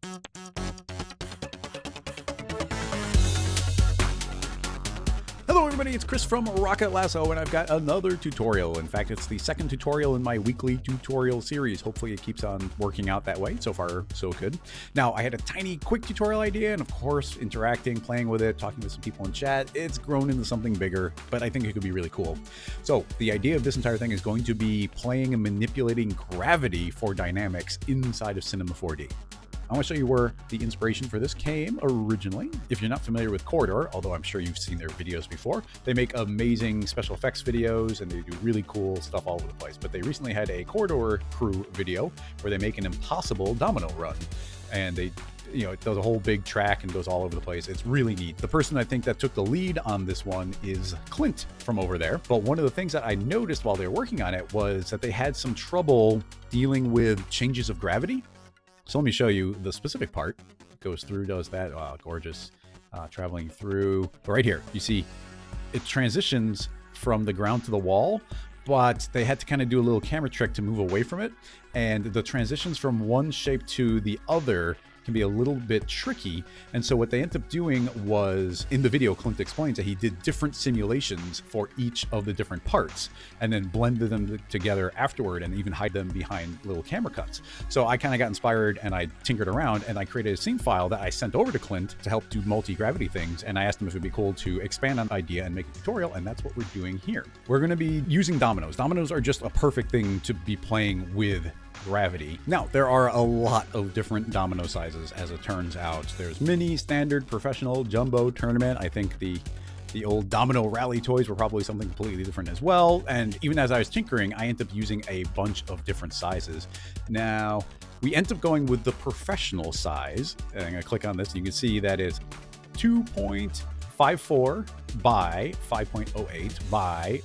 Hello everybody, it's Chris from Rocket Lasso, and I've got another tutorial. In fact, it's the second tutorial in my weekly tutorial series. Hopefully it keeps on working out that way. So far, so good. Now, I had a tiny, quick tutorial idea, and of course, interacting, playing with it, talking with some people in chat, it's grown into something bigger, but I think it could be really cool. So the idea of this entire thing is going to be playing and manipulating gravity for dynamics inside of Cinema 4D. I want to show you where the inspiration for this came originally. If you're not familiar with Corridor, although I'm sure you've seen their videos before, they make amazing special effects videos and they do really cool stuff all over the place. But they recently had a Corridor crew video where they make an impossible domino run. And they, it does a whole big track and goes all over the place. It's really neat. The person I think that took the lead on this one is Clint from over there. But one of the things that I noticed while they were working on it was that they had some trouble dealing with changes of gravity. So let me show you the specific part. It goes through, does that. Wow, gorgeous. Traveling through. But right here, you see it transitions from the ground to the wall, but they had to kind of do a little camera trick to move away from it. And the transitions from one shape to the other can be a little bit tricky. And so what they ended up doing was, in the video, Clint explains that he did different simulations for each of the different parts and then blended them together afterward and even hide them behind little camera cuts. So I kind of got inspired and I tinkered around and I created a scene file that I sent over to Clint to help do multi-gravity things. And I asked him if it'd be cool to expand on the idea and make a tutorial. And that's what we're doing here. We're going to be using dominoes. Dominoes are just a perfect thing to be playing with gravity. Now, there are a lot of different domino sizes, as it turns out. There's mini, standard, professional, jumbo, tournament. I think the old domino rally toys were probably something completely different as well. And even as I was tinkering, I ended up using a bunch of different sizes. Now, we ended up going with the professional size. And I'm going to click on this, and you can see that is 2.54 by 5.08 by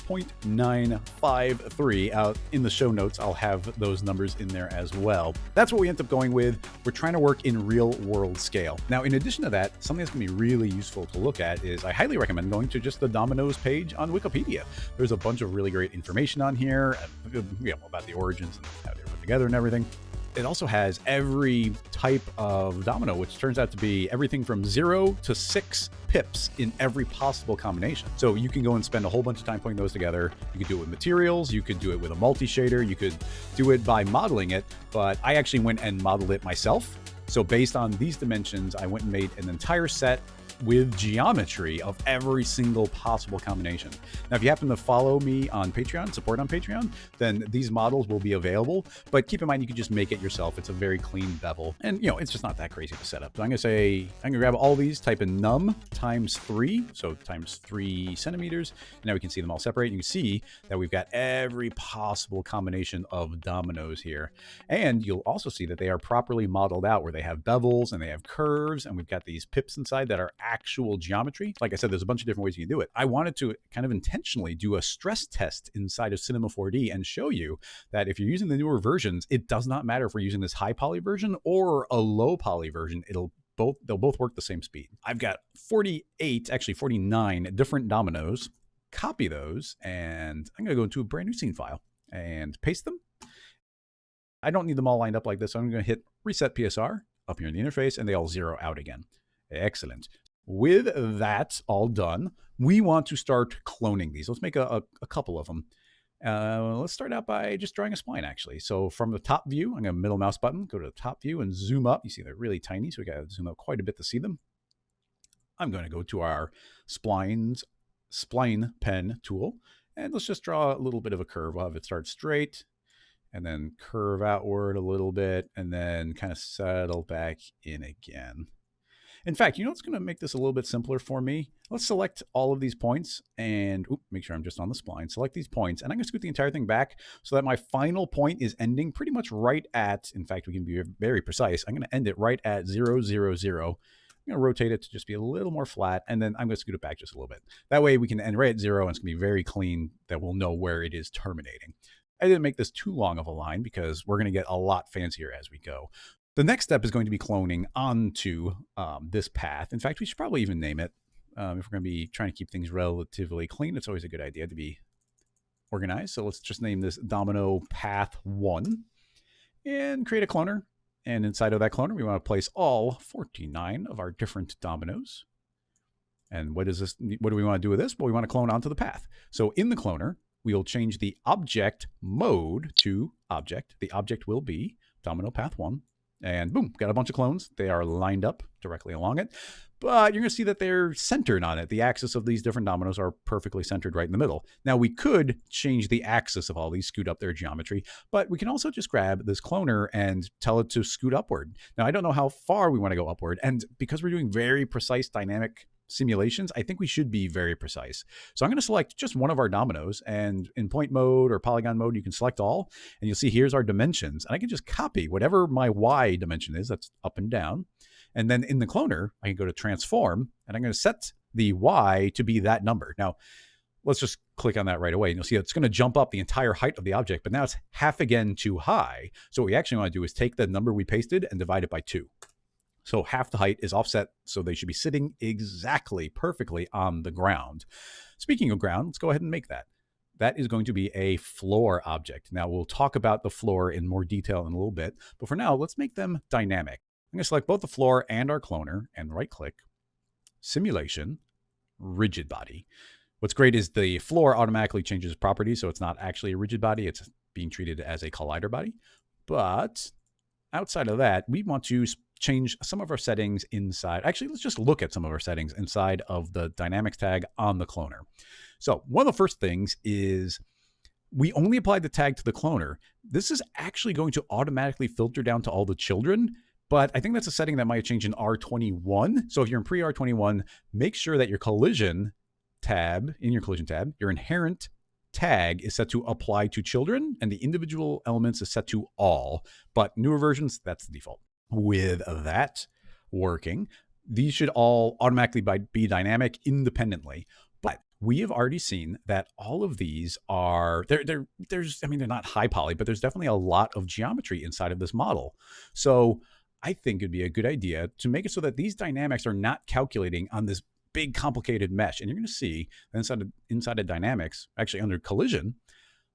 0.953. Out in the show notes, I'll have those numbers in there as well. That's what we end up going with. We're trying to work in real world scale. Now, in addition to that, something that's gonna be really useful to look at is I highly recommend going to just the Dominoes page on Wikipedia. There's a bunch of really great information on here, about the origins and how they were put together and everything. It also has every type of domino, which turns out to be everything from 0 to 6 pips in every possible combination. So you can go and spend a whole bunch of time putting those together. You could do it with materials. You could do it with a multi-shader. You could do it by modeling it, but I actually went and modeled it myself. So based on these dimensions, I went and made an entire set with geometry of every single possible combination. Now, if you happen to follow me on Patreon, support on Patreon, then these models will be available. But keep in mind, you can just make it yourself. It's a very clean bevel. And, it's just not that crazy to set up. So I'm going to grab all these, type in num times 3, so times 3 centimeters. And now we can see them all separate. You can see that we've got every possible combination of dominoes here. And you'll also see that they are properly modeled out, where they have bevels and they have curves. And we've got these pips inside that are actual geometry. Like I said, there's a bunch of different ways you can do it. I wanted to kind of intentionally do a stress test inside of Cinema 4D and show you that if you're using the newer versions, it does not matter if we're using this high poly version or a low poly version. They'll both work the same speed. I've got 49 different dominoes. Copy those, and I'm going to go into a brand new scene file and paste them. I don't need them all lined up like this. So I'm going to hit reset PSR up here in the interface, and they all zero out again. Excellent. With that all done, we want to start cloning these. Let's make a couple of them. Let's start out by just drawing a spline, actually. So from the top view, I'm going to middle mouse button, go to the top view and zoom up. You see they're really tiny, so we got to zoom up quite a bit to see them. I'm going to go to our spline pen tool, and let's just draw a little bit of a curve. We'll have it start straight and then curve outward a little bit and then kind of settle back in again. In fact, what's going to make this a little bit simpler for me? Let's select all of these points and make sure I'm just on the spline. Select these points, and I'm going to scoot the entire thing back so that my final point is ending pretty much right at, in fact, we can be very precise. I'm going to end it right at 0, 0, 0. I'm going to rotate it to just be a little more flat, and then I'm going to scoot it back just a little bit. That way we can end right at 0, and it's going to be very clean that we'll know where it is terminating. I didn't make this too long of a line because we're going to get a lot fancier as we go. The next step is going to be cloning onto this path. In fact, we should probably even name it. If we're going to be trying to keep things relatively clean, it's always a good idea to be organized. So let's just name this Domino Path 1 and create a cloner. And inside of that cloner, we want to place all 49 of our different dominoes. And what do we want to do with this? Well, we want to clone onto the path. So in the cloner, we'll change the object mode to object. The object will be domino path 1. And boom, got a bunch of clones. They are lined up directly along it. But you're going to see that they're centered on it. The axis of these different dominoes are perfectly centered right in the middle. Now, we could change the axis of all these, scoot up their geometry, but we can also just grab this cloner and tell it to scoot upward. Now, I don't know how far we want to go upward. And because we're doing very precise dynamic simulations, I think we should be very precise. So I'm going to select just one of our dominoes, and in point mode or polygon mode, you can select all, and you'll see here's our dimensions. And I can just copy whatever my Y dimension is, that's up and down. And then in the cloner, I can go to transform, and I'm going to set the Y to be that number. Now, let's just click on that right away, and you'll see it's going to jump up the entire height of the object, but now it's half again too high. So what we actually want to do is take the number we pasted and divide it by 2. So half the height is offset, so they should be sitting exactly perfectly on the ground. Speaking of ground, let's go ahead and make that. That is going to be a floor object. Now, we'll talk about the floor in more detail in a little bit, but for now, let's make them dynamic. I'm going to select both the floor and our cloner and right-click, Simulation, Rigid Body. What's great is the floor automatically changes properties, so it's not actually a rigid body. It's being treated as a collider body. But outside of that, we want to change some of our settings inside. Actually, let's just look at some of our settings inside of the dynamics tag on the cloner. So one of the first things is we only applied the tag to the cloner. This is actually going to automatically filter down to all the children, but I think that's a setting that might change in R21. So if you're in pre-R21, make sure that your collision tab, in your collision tab, your inherent tag is set to apply to children, and the individual elements is set to all. But newer versions, that's the default. With that working, these should all automatically be dynamic independently. But we have already seen that all of these are, there's, I mean, they're not high poly, but there's definitely a lot of geometry inside of this model. So I think it'd be a good idea to make it so that these dynamics are not calculating on this big complicated mesh. And you're going to see inside of dynamics, actually under collision,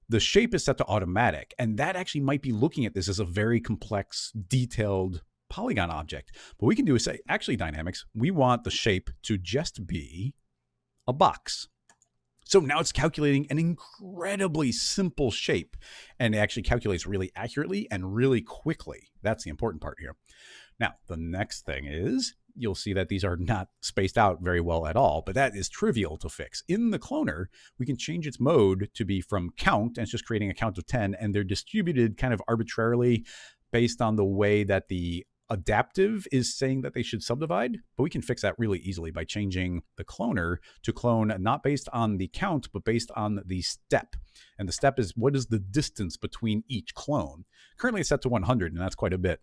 the shape is set to automatic. And that actually might be looking at this as a very complex, detailed polygon object. But we can do is say, actually dynamics, we want the shape to just be a box. So now it's calculating an incredibly simple shape, and it actually calculates really accurately and really quickly. That's the important part here. Now, the next thing is you'll see that these are not spaced out very well at all, but that is trivial to fix. In the cloner, we can change its mode to be from count, and it's just creating a count of 10, and they're distributed kind of arbitrarily based on the way that the adaptive is saying that they should subdivide, but we can fix that really easily by changing the cloner to clone not based on the count, but based on the step. And the step is what is the distance between each clone. Currently it's set to 100, and that's quite a bit.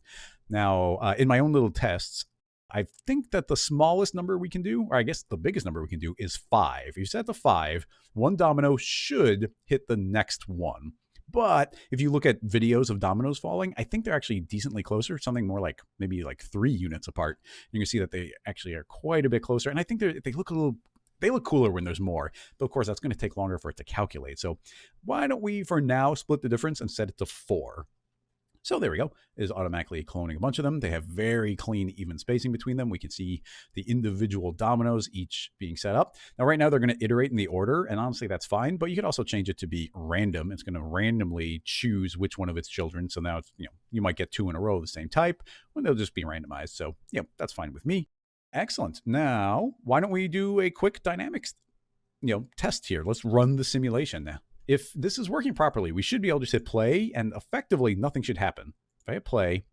Now, in my own little tests, I think that the smallest number we can do, or I guess the biggest number we can do, is 5. If you set to 5, one domino should hit the next one. But if you look at videos of dominoes falling, I think they're actually decently closer, something more like maybe like 3 units apart. You can see that they actually are quite a bit closer. And I think they look cooler when there's more. But of course, that's going to take longer for it to calculate. So why don't we, for now, split the difference and set it to 4? So there we go. It is automatically cloning a bunch of them. They have very clean, even spacing between them. We can see the individual dominoes each being set up. Now, right now, they're going to iterate in the order, and honestly, that's fine. But you could also change it to be random. It's going to randomly choose which one of its children. So now, you might get 2 in a row of the same type, when they'll just be randomized. So, that's fine with me. Excellent. Now, why don't we do a quick dynamics, test here? Let's run the simulation now. If this is working properly, we should be able to hit play, and effectively nothing should happen. If I hit play,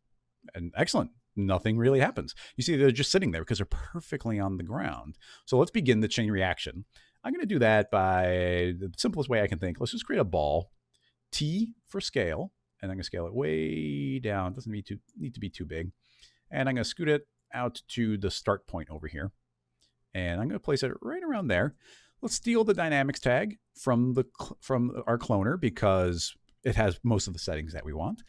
and excellent, nothing really happens. You see, they're just sitting there because they're perfectly on the ground. So let's begin the chain reaction. I'm going to do that by the simplest way I can think. Let's just create a ball, T for scale, and I'm going to scale it way down. It doesn't need to be too big. And I'm going to scoot it out to the start point over here. And I'm going to place it right around there. Let's steal the dynamics tag from our cloner because it has most of the settings that we want.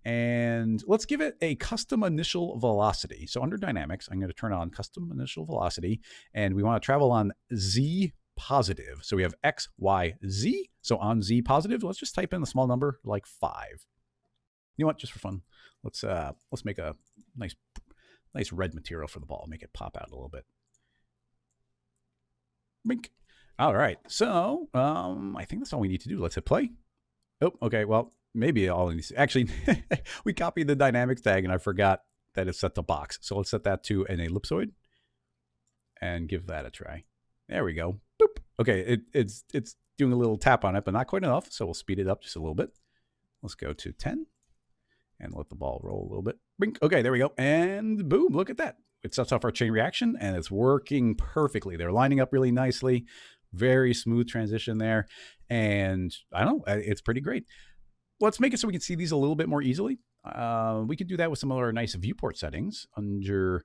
And let's give it a custom initial velocity. So under dynamics, I'm going to turn on custom initial velocity, and we want to travel on Z positive. So we have X, Y, Z. So on Z positive, let's just type in a small number like 5. You know what? Just for fun, let's make a nice red material for the ball. Make it pop out a little bit. Bink. All right. So I think that's all we need to do. Let's hit play. Oh, okay. Well, maybe all in these. Actually, we copied the dynamics tag and I forgot that it's set to box. So let's set that to an ellipsoid and give that a try. There we go. Boop. Okay, it's doing a little tap on it, but not quite enough. So we'll speed it up just a little bit. Let's go to 10 and let the ball roll a little bit. Bink. Okay, there we go. And boom, look at that. It sets off our chain reaction and it's working perfectly. They're lining up really nicely. Very smooth transition there. And I don't know, it's pretty great. Let's make it so we can see these a little bit more easily. We can do that with some other nice viewport settings. Under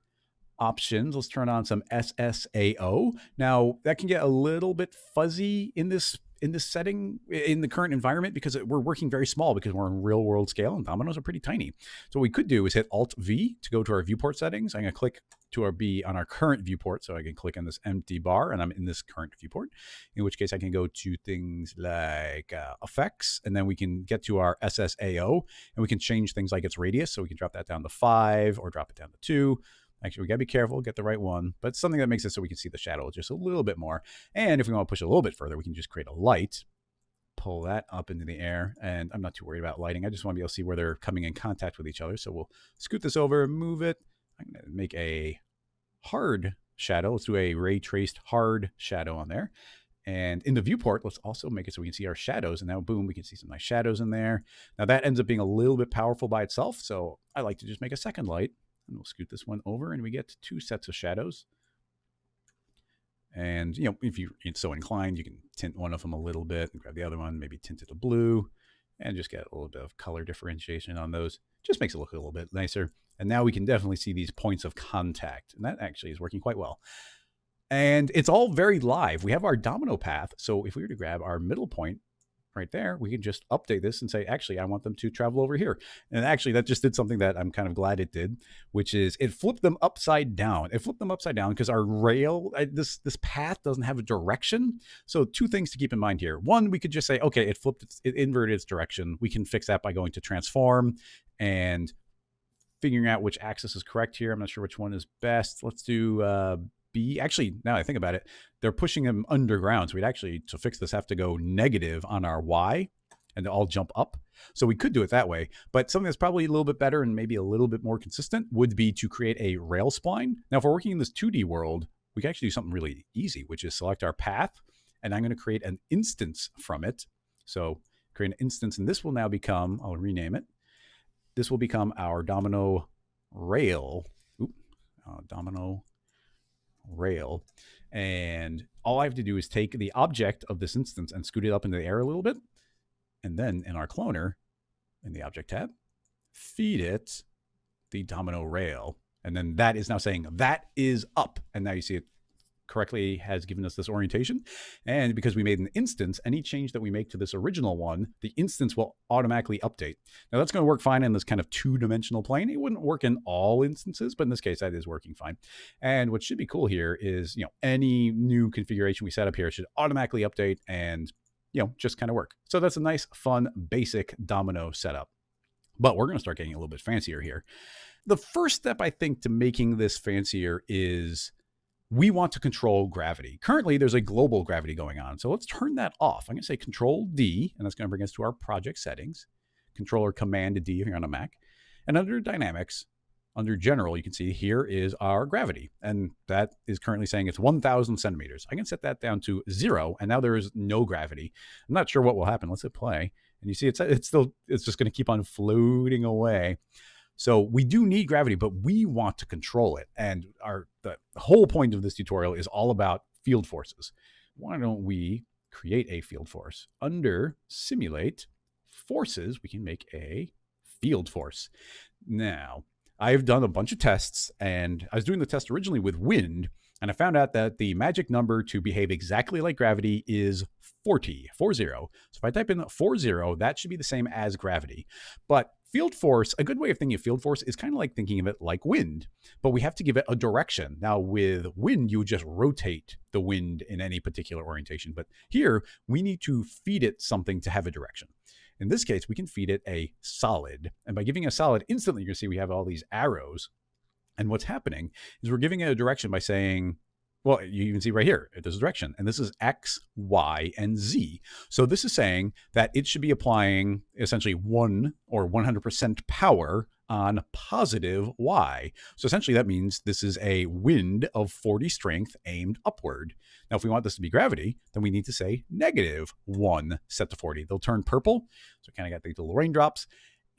options, let's turn on some SSAO. Now that can get a little bit fuzzy in this setting in the current environment because we're working very small because we're in real world scale and dominoes are pretty tiny. So what we could do is hit Alt V to go to our viewport settings. I'm going to click to be on our current viewport. So I can click on this empty bar and I'm in this current viewport, in which case I can go to things like effects, and then we can get to our SSAO and we can change things like its radius. So we can drop that down to 5 or drop it down to 2. Actually, we got to be careful, get the right one, but it's something that makes it so we can see the shadow just a little bit more. And if we want to push it a little bit further, we can just create a light, pull that up into the air. And I'm not too worried about lighting. I just want to be able to see where they're coming in contact with each other. So we'll scoot this over, move it. I'm going to make a hard shadow. Let's do a ray traced hard shadow on there. And in the viewport, let's also make it so we can see our shadows. And now, boom, we can see some nice shadows in there. Now that ends up being a little bit powerful by itself. So I like to just make a second light. And we'll scoot this one over and we get 2 sets of shadows. And, you know, if you're so inclined, you can tint one of them a little bit and grab the other one, maybe tint it a blue and just get a little bit of color differentiation on those. Just makes it look a little bit nicer. And now we can definitely see these points of contact. And that actually is working quite well. And it's all very live. We have our domino path. So if we were to grab our middle point right there, we can just update this and say, actually, I want them to travel over here. And actually, that just did something that I'm kind of glad it did, which is it flipped them upside down. It flipped them upside down because our rail, this path doesn't have a direction. So 2 things to keep in mind here. One, we could just say, okay, it inverted its direction. We can fix that by going to transform and figuring out which axis is correct here. I'm not sure which one is best. Let's do B. Actually, now I think about it, they're pushing them underground. So we'd actually, to fix this, have to go negative on our Y and all jump up. So we could do it that way. But something that's probably a little bit better and maybe a little bit more consistent would be to create a rail spline. Now, if we're working in this 2D world, we can actually do something really easy, which is select our path. And I'm going to create an instance from it. So create an instance, and this will now become, I'll rename it. This will become our domino rail. Domino rail. And all I have to do is take the object of this instance and scoot it up into the air a little bit. And then in our cloner, in the object tab, feed it the domino rail. And then that is now saying that is up. And now you see it correctly has given us this orientation. And because we made an instance, any change that we make to this original one, the instance will automatically update. Now that's going to work fine in this kind of 2-dimensional plane. It wouldn't work in all instances, but in this case, that is working fine. And what should be cool here is, you know, any new configuration we set up here should automatically update and, you know, just kind of work. So that's a nice, fun, basic domino setup. But we're going to start getting a little bit fancier here. The first step, I think, to making this fancier is we want to control gravity. Currently, there's a global gravity going on. So let's turn that off. I'm going to say Control D, and that's going to bring us to our project settings. Controller Command D if you're on a Mac. And under Dynamics, under General, you can see here is our gravity. And that is currently saying it's 1,000 centimeters. I can set that down to 0, and now there is no gravity. I'm not sure what will happen. Let's hit play. And you see it's just going to keep on floating away. So we do need gravity, but we want to control it. And the whole point of this tutorial is all about field forces. Why don't we create a field force? Under Simulate Forces, we can make a field force. Now, I've done a bunch of tests, and I was doing the test originally with wind, and I found out that the magic number to behave exactly like gravity is 40. So if I type in 40, that should be the same as gravity. But field force, a good way of thinking of field force is kind of like thinking of it like wind, but we have to give it a direction. Now with wind, you just rotate the wind in any particular orientation, but here we need to feed it something to have a direction. In this case, we can feed it a solid. And by giving a solid, instantly you're going to see we have all these arrows. And what's happening is we're giving it a direction by saying, well, you can see right here, there's a direction, and this is X, Y, and Z. So this is saying that it should be applying essentially 1 or 100% power on positive Y. So essentially that means this is a wind of 40 strength aimed upward. Now, if we want this to be gravity, then we need to say -1 set to 40. They'll turn purple. So kind of got these little raindrops.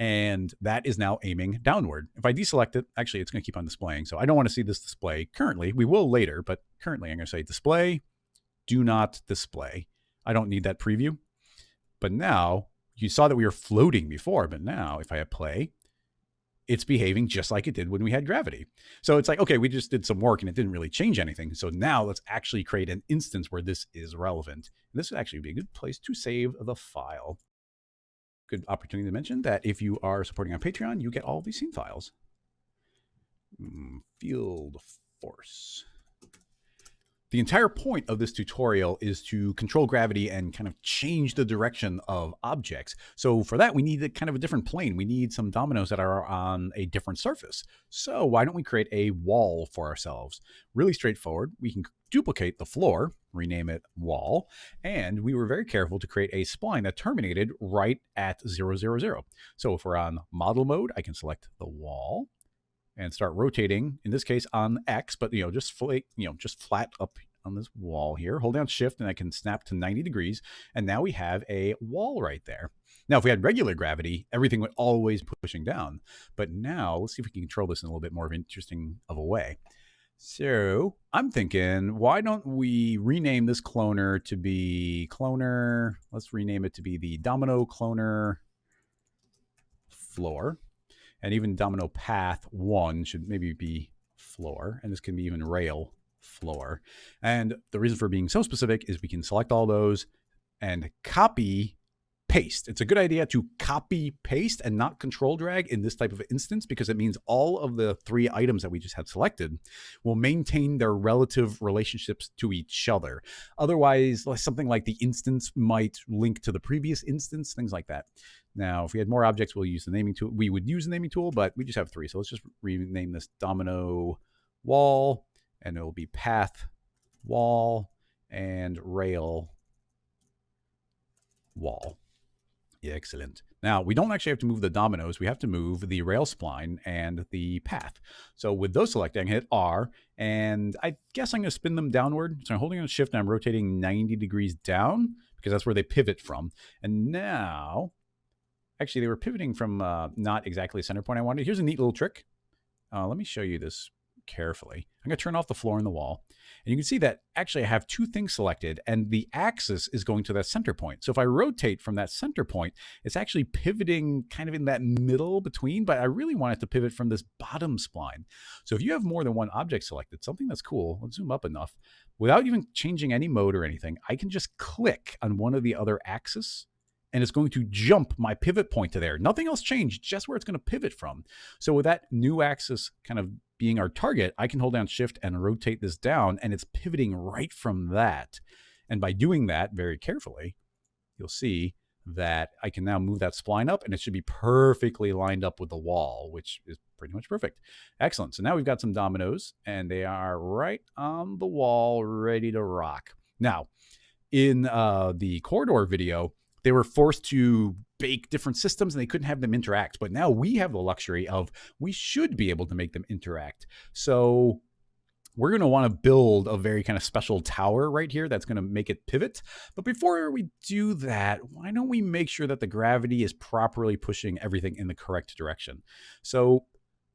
And that is now aiming downward. If I deselect it, actually, it's going to keep on displaying. So I don't want to see this display currently. We will later, but currently I'm going to say display, do not display. I don't need that preview. But now, you saw that we were floating before, but now if I hit play, it's behaving just like it did when we had gravity. So it's like, okay, we just did some work and it didn't really change anything. So now let's actually create an instance where this is relevant. And this would actually be a good place to save the file. Good opportunity to mention that if you are supporting on Patreon, you get all these scene files. Field force. The entire point of this tutorial is to control gravity and kind of change the direction of objects. So for that, we need a kind of a different plane. We need some dominoes that are on a different surface. So why don't we create a wall for ourselves? Really straightforward. We can duplicate the floor, rename it wall, and we were very careful to create a spline that terminated right at 0, 0, 0. So if we're on model mode, I can select the wall and start rotating, in this case on X, but just flat up on this wall here. Hold down shift and I can snap to 90 degrees. And now we have a wall right there. Now, if we had regular gravity, everything would always pushing down. But now let's see if we can control this in a little bit more of an interesting of a way. So I'm thinking, why don't we rename this cloner to be cloner? Let's rename it to be the domino cloner floor. And even domino path 1 should maybe be floor. And this can be even rail floor. And the reason for being so specific is we can select all those and copy paste. It's a good idea to copy paste and not control drag in this type of instance, because it means all of the 3 items that we just had selected will maintain their relative relationships to each other. Otherwise, something like the instance might link to the previous instance, things like that. Now, if we had more objects, we'll use the naming tool. We would use the naming tool, but we just have 3. So let's just rename this domino wall, and it'll be path wall and rail wall. Excellent. Now, we don't actually have to move the dominoes. We have to move the rail spline and the path. So with those selected, I can hit R, and I guess I'm going to spin them downward. So I'm holding on shift and I'm rotating 90 degrees down because that's where they pivot from. And now, actually, they were pivoting from not exactly the center point I wanted. Here's a neat little trick. Let me show you this carefully. I'm going to turn off the floor and the wall. And you can see that actually I have 2 things selected, and the axis is going to that center point. So if I rotate from that center point, it's actually pivoting kind of in that middle between, but I really want it to pivot from this bottom spline. So if you have more than one object selected, something that's cool, let's zoom up enough, without even changing any mode or anything, I can just click on one of the other axes, and it's going to jump my pivot point to there. Nothing else changed, just where it's going to pivot from. So with that new axis kind of being our target, I can hold down shift and rotate this down, and it's pivoting right from that. And by doing that very carefully, you'll see that I can now move that spline up, and it should be perfectly lined up with the wall, which is pretty much perfect. Excellent. So now we've got some dominoes, and they are right on the wall, ready to rock. Now, in the corridor video, they were forced to bake different systems and they couldn't have them interact. But now we have the luxury of, we should be able to make them interact. So we're going to want to build a very kind of special tower right here that's going to make it pivot. But before we do that, why don't we make sure that the gravity is properly pushing everything in the correct direction? So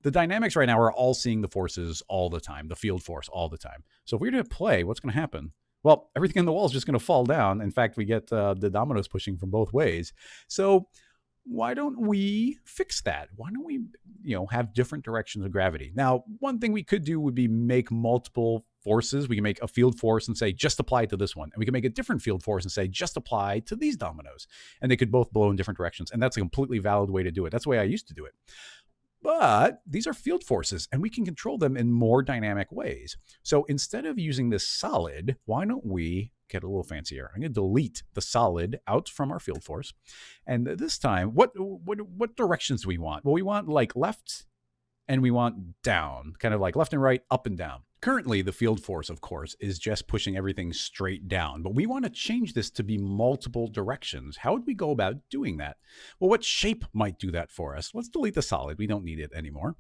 the dynamics right now are all seeing the forces all the time, the field force all the time. So if we're going to play, what's going to happen? Well, everything in the wall is just going to fall down. In fact, we get the dominoes pushing from both ways. So why don't we fix that? Why don't we, have different directions of gravity? Now, one thing we could do would be make multiple forces. We can make a field force and say, just apply to this one. And we can make a different field force and say, just apply to these dominoes. And they could both blow in different directions. And that's a completely valid way to do it. That's the way I used to do it. But these are field forces, and we can control them in more dynamic ways. So instead of using this solid, why don't we get a little fancier? I'm going to delete the solid out from our field force. And this time, what directions do we want? Well, we want like left and we want down, kind of like left and right, up and down. Currently, the field force, of course, is just pushing everything straight down, but we want to change this to be multiple directions. How would we go about doing that? Well, what shape might do that for us? Let's delete the solid. We don't need it anymore.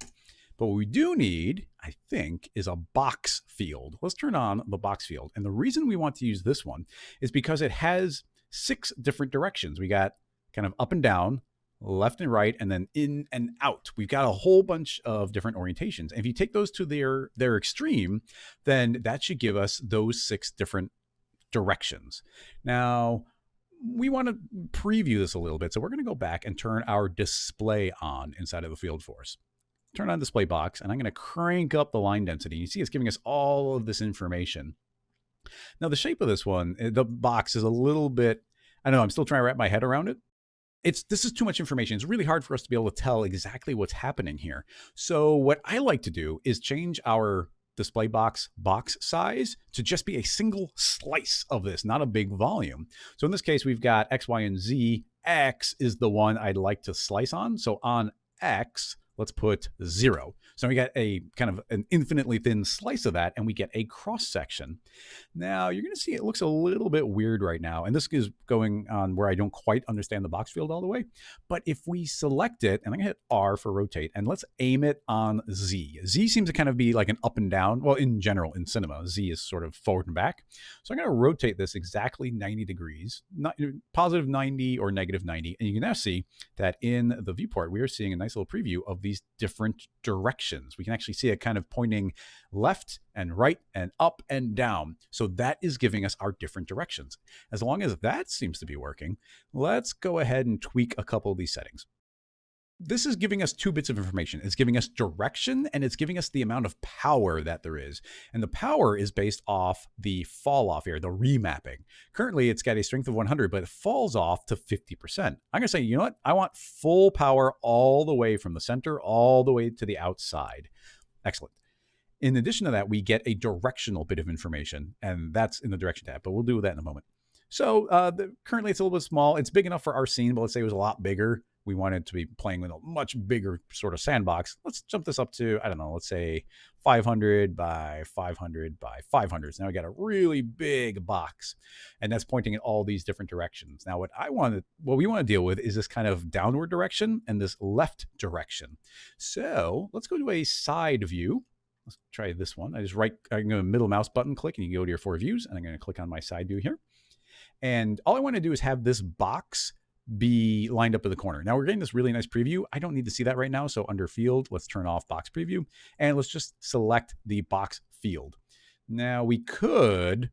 But what we do need, I think, is a box field. Let's turn on the box field. And the reason we want to use this one is because it has 6 different directions. We got kind of up and down, left and right, and then in and out. We've got a whole bunch of different orientations. And if you take those to their extreme, then that should give us those 6 different directions. Now, we want to preview this a little bit. So we're going to go back and turn our display on inside of the field force. Turn on display box, and I'm going to crank up the line density. You see it's giving us all of this information. Now, the shape of this one, the box is a little bit, I don't know, I'm still trying to wrap my head around it. This is too much information. It's really hard for us to be able to tell exactly what's happening here. So what I like to do is change our display box size to just be a single slice of this, not a big volume. So in this case, we've got X, Y, and Z. X is the one I'd like to slice on. So on X, let's put 0. So we got a kind of an infinitely thin slice of that, and we get a cross section. Now you're going to see it looks a little bit weird right now. And this is going on where I don't quite understand the box field all the way. But if we select it, and I'm going to hit R for rotate, and let's aim it on Z. Z seems to kind of be like an up and down. Well, in general, in cinema, Z is sort of forward and back. So I'm going to rotate this exactly 90 degrees, positive 90 or negative 90. And you can now see that in the viewport, we are seeing a nice little preview of these different directions. We can actually see it kind of pointing left and right and up and down. So that is giving us our different directions. As long as that seems to be working, let's go ahead and tweak a couple of these settings. This is giving us 2 bits of information. It's giving us direction, and it's giving us the amount of power that there is. And the power is based off the fall off here, the remapping. Currently, it's got a strength of 100, but it falls off to 50%. I'm going to say, you know what? I want full power all the way from the center, all the way to the outside. Excellent. In addition to that, we get a directional bit of information, and that's in the direction tab, but we'll do that in a moment. So currently, it's a little bit small. It's big enough for our scene, but let's say it was a lot bigger. We wanted to be playing with a much bigger sort of sandbox. Let's jump this up to, I don't know, let's say 500 by 500 by 500. So now we got a really big box, and that's pointing in all these different directions. Now what we want to deal with is this kind of downward direction and this left direction. So let's go to a side view. Let's try this one. I'm going to middle mouse button click, and you can go to your 4 views, and I'm going to click on my side view here. And all I want to do is have this box be lined up in the corner. Now we're getting this really nice preview. I don't need to see that right now. So under field, let's turn off box preview, and let's just select the box field. Now we could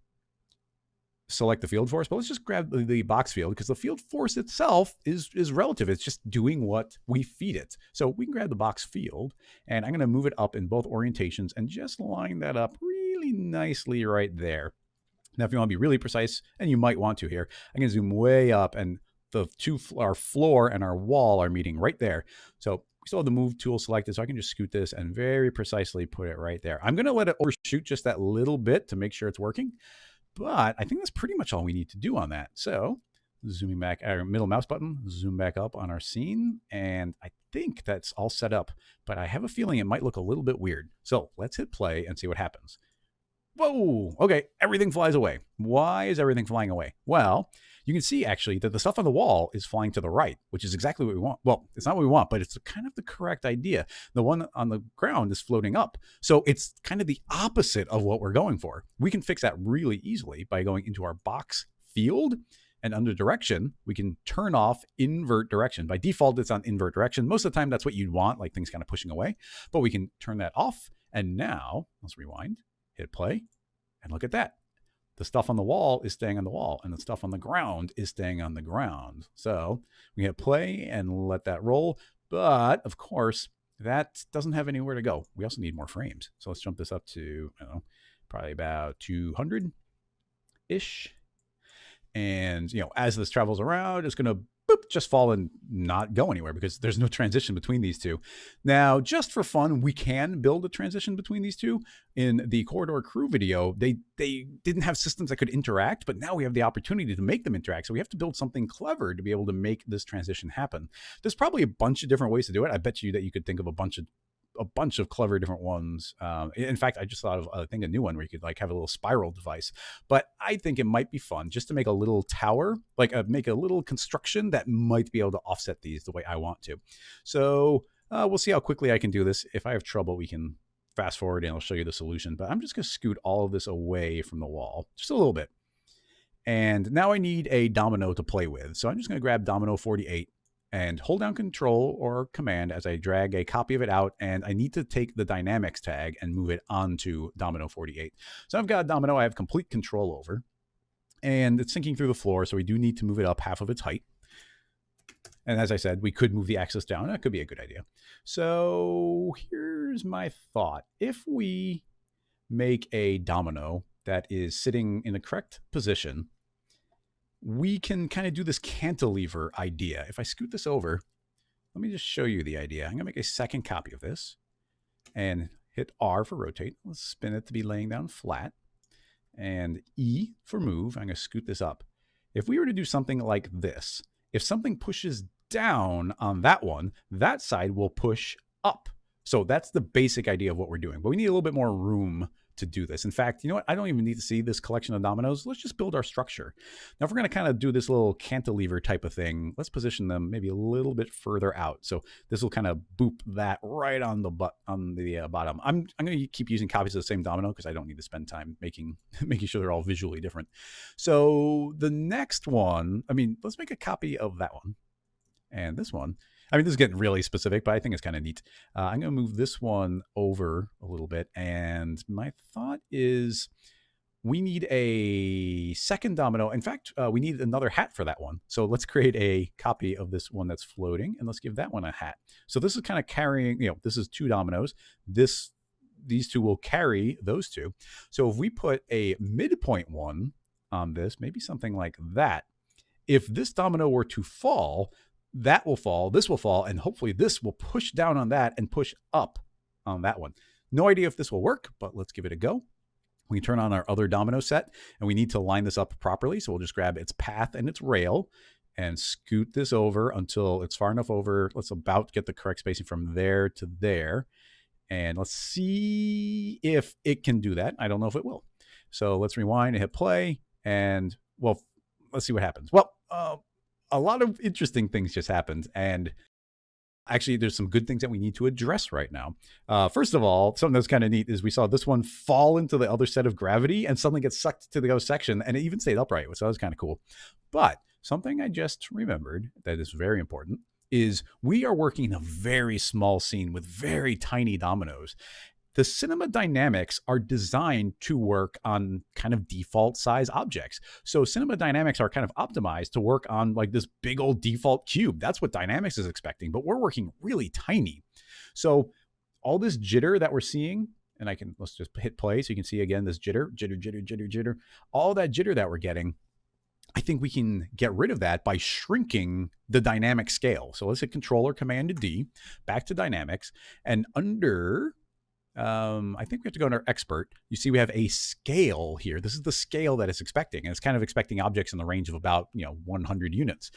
select the field force, but let's just grab the box field, because the field force itself is relative. It's just doing what we feed it. So we can grab the box field, and I'm going to move it up in both orientations and just line that up really nicely right there. Now, if you want to be really precise, and you might want to here, I'm going to zoom way up, and our floor and our wall are meeting right there. So we still have the move tool selected, so I can just scoot this and very precisely put it right there. I'm going to let it overshoot just that little bit to make sure it's working, but I think that's pretty much all we need to do on that. So zooming back, our middle mouse button, zoom back up on our scene, and I think that's all set up, but I have a feeling it might look a little bit weird. So let's hit play and see what happens. Whoa, okay, everything flies away. Why is everything flying away? Well, you can see actually that the stuff on the wall is flying to the right, which is exactly what we want. Well, it's not what we want, but it's kind of the correct idea. The one on the ground is floating up. So it's kind of the opposite of what we're going for. We can fix that really easily by going into our box field, and under direction, we can turn off invert direction. By default, it's on invert direction. Most of the time, that's what you'd want, like things kind of pushing away, but we can turn that off. And now let's rewind, hit play, and look at that. The stuff on the wall is staying on the wall, and the stuff on the ground is staying on the ground. So we hit play and let that roll. But of course, that doesn't have anywhere to go. We also need more frames. So let's jump this up to, I don't know, probably about 200-ish. And, as this travels around, it's going to boop, just fall and not go anywhere because there's no transition between these two. Now, just for fun, we can build a transition between these two. In the Corridor Crew video, they didn't have systems that could interact, but now we have the opportunity to make them interact. So we have to build something clever to be able to make this transition happen. There's probably a bunch of different ways to do it. I bet you that you could think of a bunch of clever different ones. In fact, I just thought of, I think, a new one where you could like have a little spiral device. But I think it might be fun just to make a little tower, like make a little construction that might be able to offset these the way I want to. So we'll see how quickly I can do this. If I have trouble, we can fast forward and I'll show you the solution. But I'm just going to scoot all of this away from the wall, just a little bit. And now I need a domino to play with. So I'm just going to grab domino 48. And hold down Control or Command as I drag a copy of it out, and I need to take the dynamics tag and move it onto domino 48. So I've got a domino I have complete control over, and it's sinking through the floor, so we do need to move it up half of its height. And as I said, we could move the axis down. That could be a good idea. So here's my thought. If we make a domino that is sitting in the correct position, we can kind of do this cantilever idea. If I scoot this over, let me just show you the idea. I'm going to make a second copy of this and hit R for rotate. Let's spin it to be laying down flat. And E for move. I'm going to scoot this up. If we were to do something like this, if something pushes down on that one, that side will push up. So that's the basic idea of what we're doing. But we need a little bit more room to do this. In fact, you know what? I don't even need to see this collection of dominoes. Let's just build our structure. Now, if we're going to kind of do this little cantilever type of thing, let's position them maybe a little bit further out. So this will kind of boop that right on the bottom. I'm going to keep using copies of the same domino because I don't need to spend time making sure they're all visually different. So the next one, let's make a copy of that one and this one. This is getting really specific, but I think it's kind of neat. I'm going to move this one over a little bit. And my thought is we need a second domino. In fact, we need another hat for that one. So let's create a copy of this one that's floating, and let's give that one a hat. So this is kind of carrying, this is two dominoes. These two will carry those two. So if we put a midpoint one on this, maybe something like that, if this domino were to fall, that will fall, this will fall, and hopefully this will push down on that and push up on that one. No idea if this will work, but let's give it a go. We can turn on our other domino set, and we need to line this up properly. So we'll just grab its path and its rail and scoot this over until it's far enough over. Let's about get the correct spacing from there to there. And let's see if it can do that. I don't know if it will. So let's rewind and hit play. And, well, let's see what happens. Well, a lot of interesting things just happened. And actually, there's some good things that we need to address right now. First of all, something that's kind of neat is we saw this one fall into the other set of gravity and suddenly get sucked to the other section, and it even stayed upright, so that was kind of cool. But something I just remembered that is very important is we are working in a very small scene with very tiny dominoes. The cinema dynamics are designed to work on kind of default size objects. So cinema dynamics are kind of optimized to work on like this big old default cube. That's what dynamics is expecting, but we're working really tiny. So all this jitter that we're seeing, and let's just hit play so you can see again this jitter, all that jitter that we're getting, I think we can get rid of that by shrinking the dynamic scale. So let's hit Control or Command D, back to dynamics, and under I think we have to go under expert. You see we have a scale here. This is the scale that it's expecting, and it's kind of expecting objects in the range of about 100 units.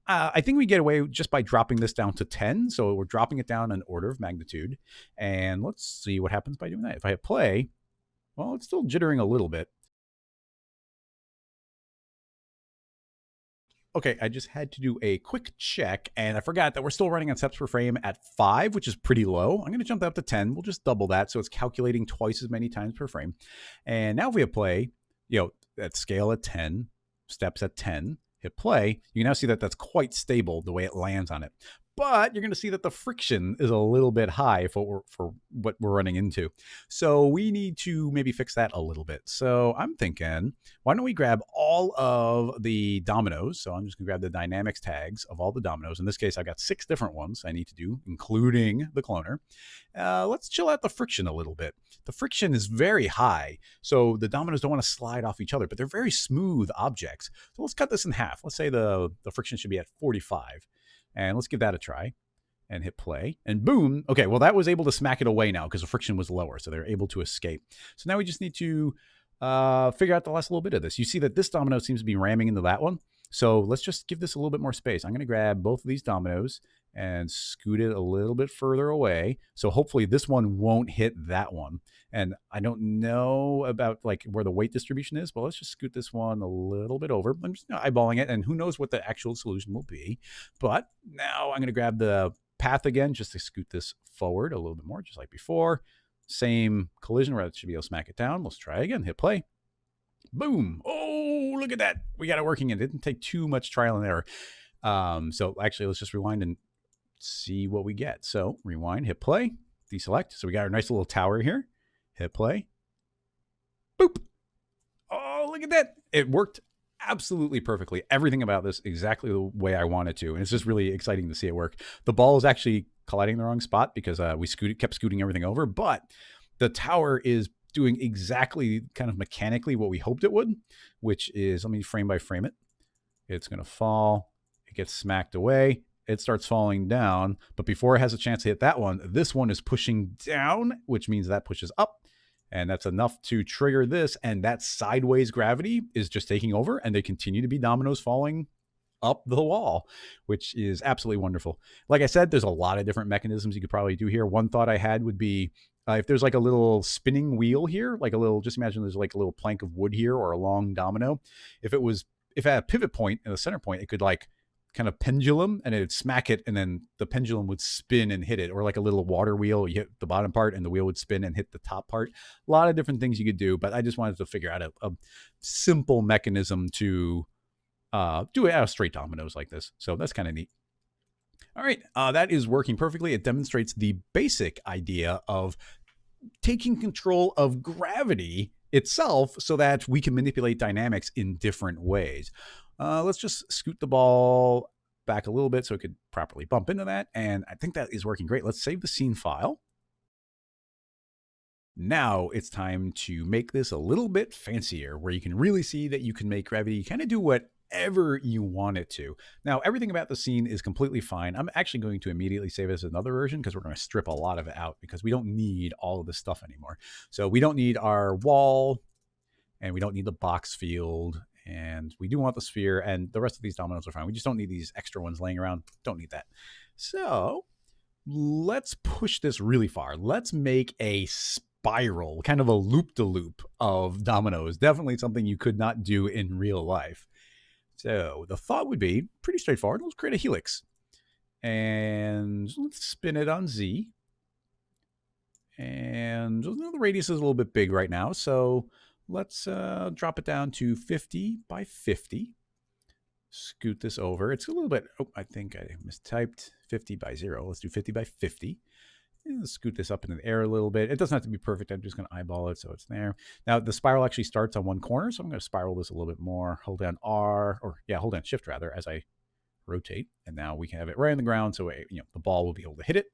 I think we get away just by dropping this down to 10. So we're dropping it down an order of magnitude, and let's see what happens by doing that. If I hit play, well, it's still jittering a little bit. Okay, I just had to do a quick check, and I forgot that we're still running on steps per frame at 5, which is pretty low. I'm going to jump that up to 10. We'll just double that, so it's calculating twice as many times per frame. And now if we hit play, at scale at 10, steps at 10, hit play, you can now see that that's quite stable the way it lands on it. but you're going to see that the friction is a little bit high for what we're running into. So we need to maybe fix that a little bit. So I'm thinking, why don't we grab all of the dominoes? So I'm just going to grab the dynamics tags of all the dominoes. In this case, I've got 6 different ones I need to do, including the cloner. Let's chill out the friction a little bit. The friction is very high, so the dominoes don't want to slide off each other, but they're very smooth objects. So let's cut this in half. Let's say the friction should be at 45. And let's give that a try and hit play. And boom. Okay, well, that was able to smack it away now because the friction was lower, so they're able to escape. So now we just need to figure out the last little bit of this. You see that this domino seems to be ramming into that one. So let's just give this a little bit more space. I'm going to grab both of these dominoes and scoot it a little bit further away. So hopefully this one won't hit that one. And I don't know about like where the weight distribution is, but let's just scoot this one a little bit over. I'm just eyeballing it, and who knows what the actual solution will be. But now I'm going to grab the path again just to scoot this forward a little bit more, just like before. Same collision where it should be able to smack it down. Let's try again. Hit play. Boom. Oh, look at that. We got it working. It didn't take too much trial and error. So actually, let's just rewind and see what we get. So rewind, hit play, deselect. So we got our nice little tower here. Hit play. Boop. Oh, look at that. It worked absolutely perfectly. Everything about this exactly the way I wanted to. And it's just really exciting to see it work. The ball is actually colliding in the wrong spot because we kept scooting everything over. But the tower is doing exactly kind of mechanically what we hoped it would, which is, let me frame by frame it. It's going to fall. It gets smacked away. It starts falling down, but before it has a chance to hit that one, this one is pushing down, which means that pushes up, and that's enough to trigger this, and that sideways gravity is just taking over, and they continue to be dominoes falling up the wall, which is absolutely wonderful. Like I said, there's a lot of different mechanisms you could probably do here. One thought I had would be if there's like a little spinning wheel here, like a little, just imagine there's like a little plank of wood here or a long domino. If it had a pivot point and a center point, it could like kind of pendulum, and it'd smack it, and then the pendulum would spin and hit it, or like a little water wheel. You hit the bottom part and the wheel would spin and hit the top part. A lot of different things you could do, but I just wanted to figure out a simple mechanism to do it out of straight dominoes like this. So that's kind of neat. All right, that is working perfectly. It demonstrates the basic idea of taking control of gravity itself so that we can manipulate dynamics in different ways. Let's just scoot the ball back a little bit so it could properly bump into that. And I think that is working great. Let's save the scene file. Now it's time to make this a little bit fancier, where you can really see that you can make gravity kind of do whatever you want it to. Now, everything about the scene is completely fine. I'm actually going to immediately save it as another version because we're going to strip a lot of it out because we don't need all of this stuff anymore. So we don't need our wall, and we don't need the box field. And we do want the sphere, and the rest of these dominoes are fine. We just don't need these extra ones laying around. Don't need that. So let's push this really far. Let's make a spiral, kind of a loop-de-loop of dominoes. Definitely something you could not do in real life. So the thought would be pretty straightforward. Let's create a helix. And let's spin it on Z. And the radius is a little bit big right now, so let's drop it down to 50 by 50. Scoot this over. It's a little bit, oh, I think I mistyped 50 by 0. Let's do 50 by 50. And let's scoot this up into the air a little bit. It doesn't have to be perfect. I'm just going to eyeball it so it's there. Now, the spiral actually starts on one corner, so I'm going to spiral this a little bit more. Hold down hold down Shift rather as I rotate. And now we can have it right on the ground so the ball will be able to hit it.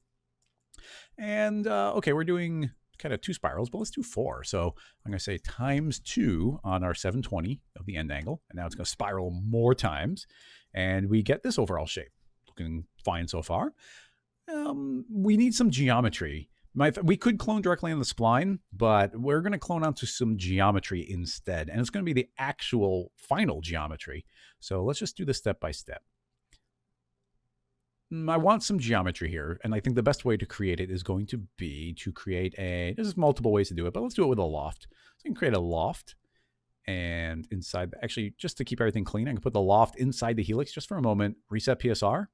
And, okay, we're doing kind of 2 spirals, but let's do 4. So I'm going to say times 2 on our 720 of the end angle. And now it's going to spiral more times. And we get this overall shape. Looking fine so far. We need some geometry. We could clone directly on the spline, but we're going to clone onto some geometry instead. And it's going to be the actual final geometry. So let's just do this step by step. I want some geometry here, and I think the best way to create it is going to be to create there's multiple ways to do it, but let's do it with a loft. So we can create a loft, and inside, actually, just to keep everything clean, I can put the loft inside the helix just for a moment, reset PSR,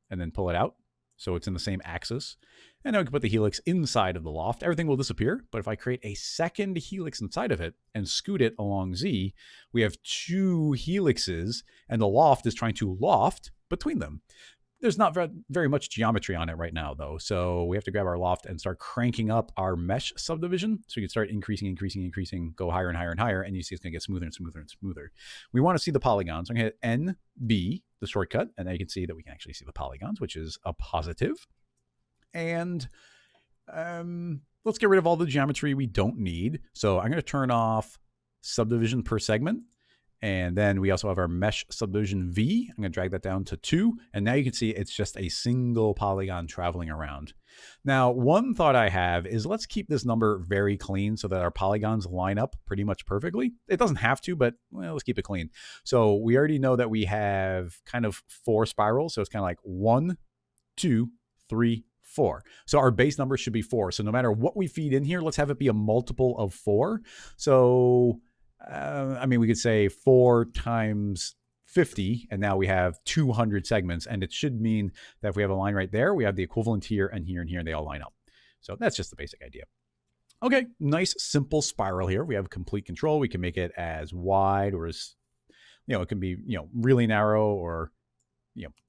and then pull it out so it's in the same axis. And then we can put the helix inside of the loft. Everything will disappear, but if I create a second helix inside of it and scoot it along Z, we have 2 helixes, and the loft is trying to loft between them. There's not very much geometry on it right now, though. So we have to grab our loft and start cranking up our mesh subdivision. So we can start increasing, go higher and higher and higher. And you see it's going to get smoother and smoother and smoother. We want to see the polygons. I'm going to hit NB, the shortcut. And now you can see that we can actually see the polygons, which is a positive. And let's get rid of all the geometry we don't need. So I'm going to turn off subdivision per segment. And then we also have our mesh subdivision V. I'm going to drag that down to 2. And now you can see it's just a single polygon traveling around. Now, one thought I have is let's keep this number very clean so that our polygons line up pretty much perfectly. It doesn't have to, but well, let's keep it clean. So we already know that we have kind of 4 spirals. So it's kind of like 1, 2, 3, 4. So our base number should be 4. So no matter what we feed in here, let's have it be a multiple of 4. So I mean, we could say 4 times 50, and now we have 200 segments. And it should mean that if we have a line right there, we have the equivalent here and here and here, and they all line up. So that's just the basic idea. Okay, nice simple spiral here. We have complete control. We can make it as wide or as, it can be, really narrow, or,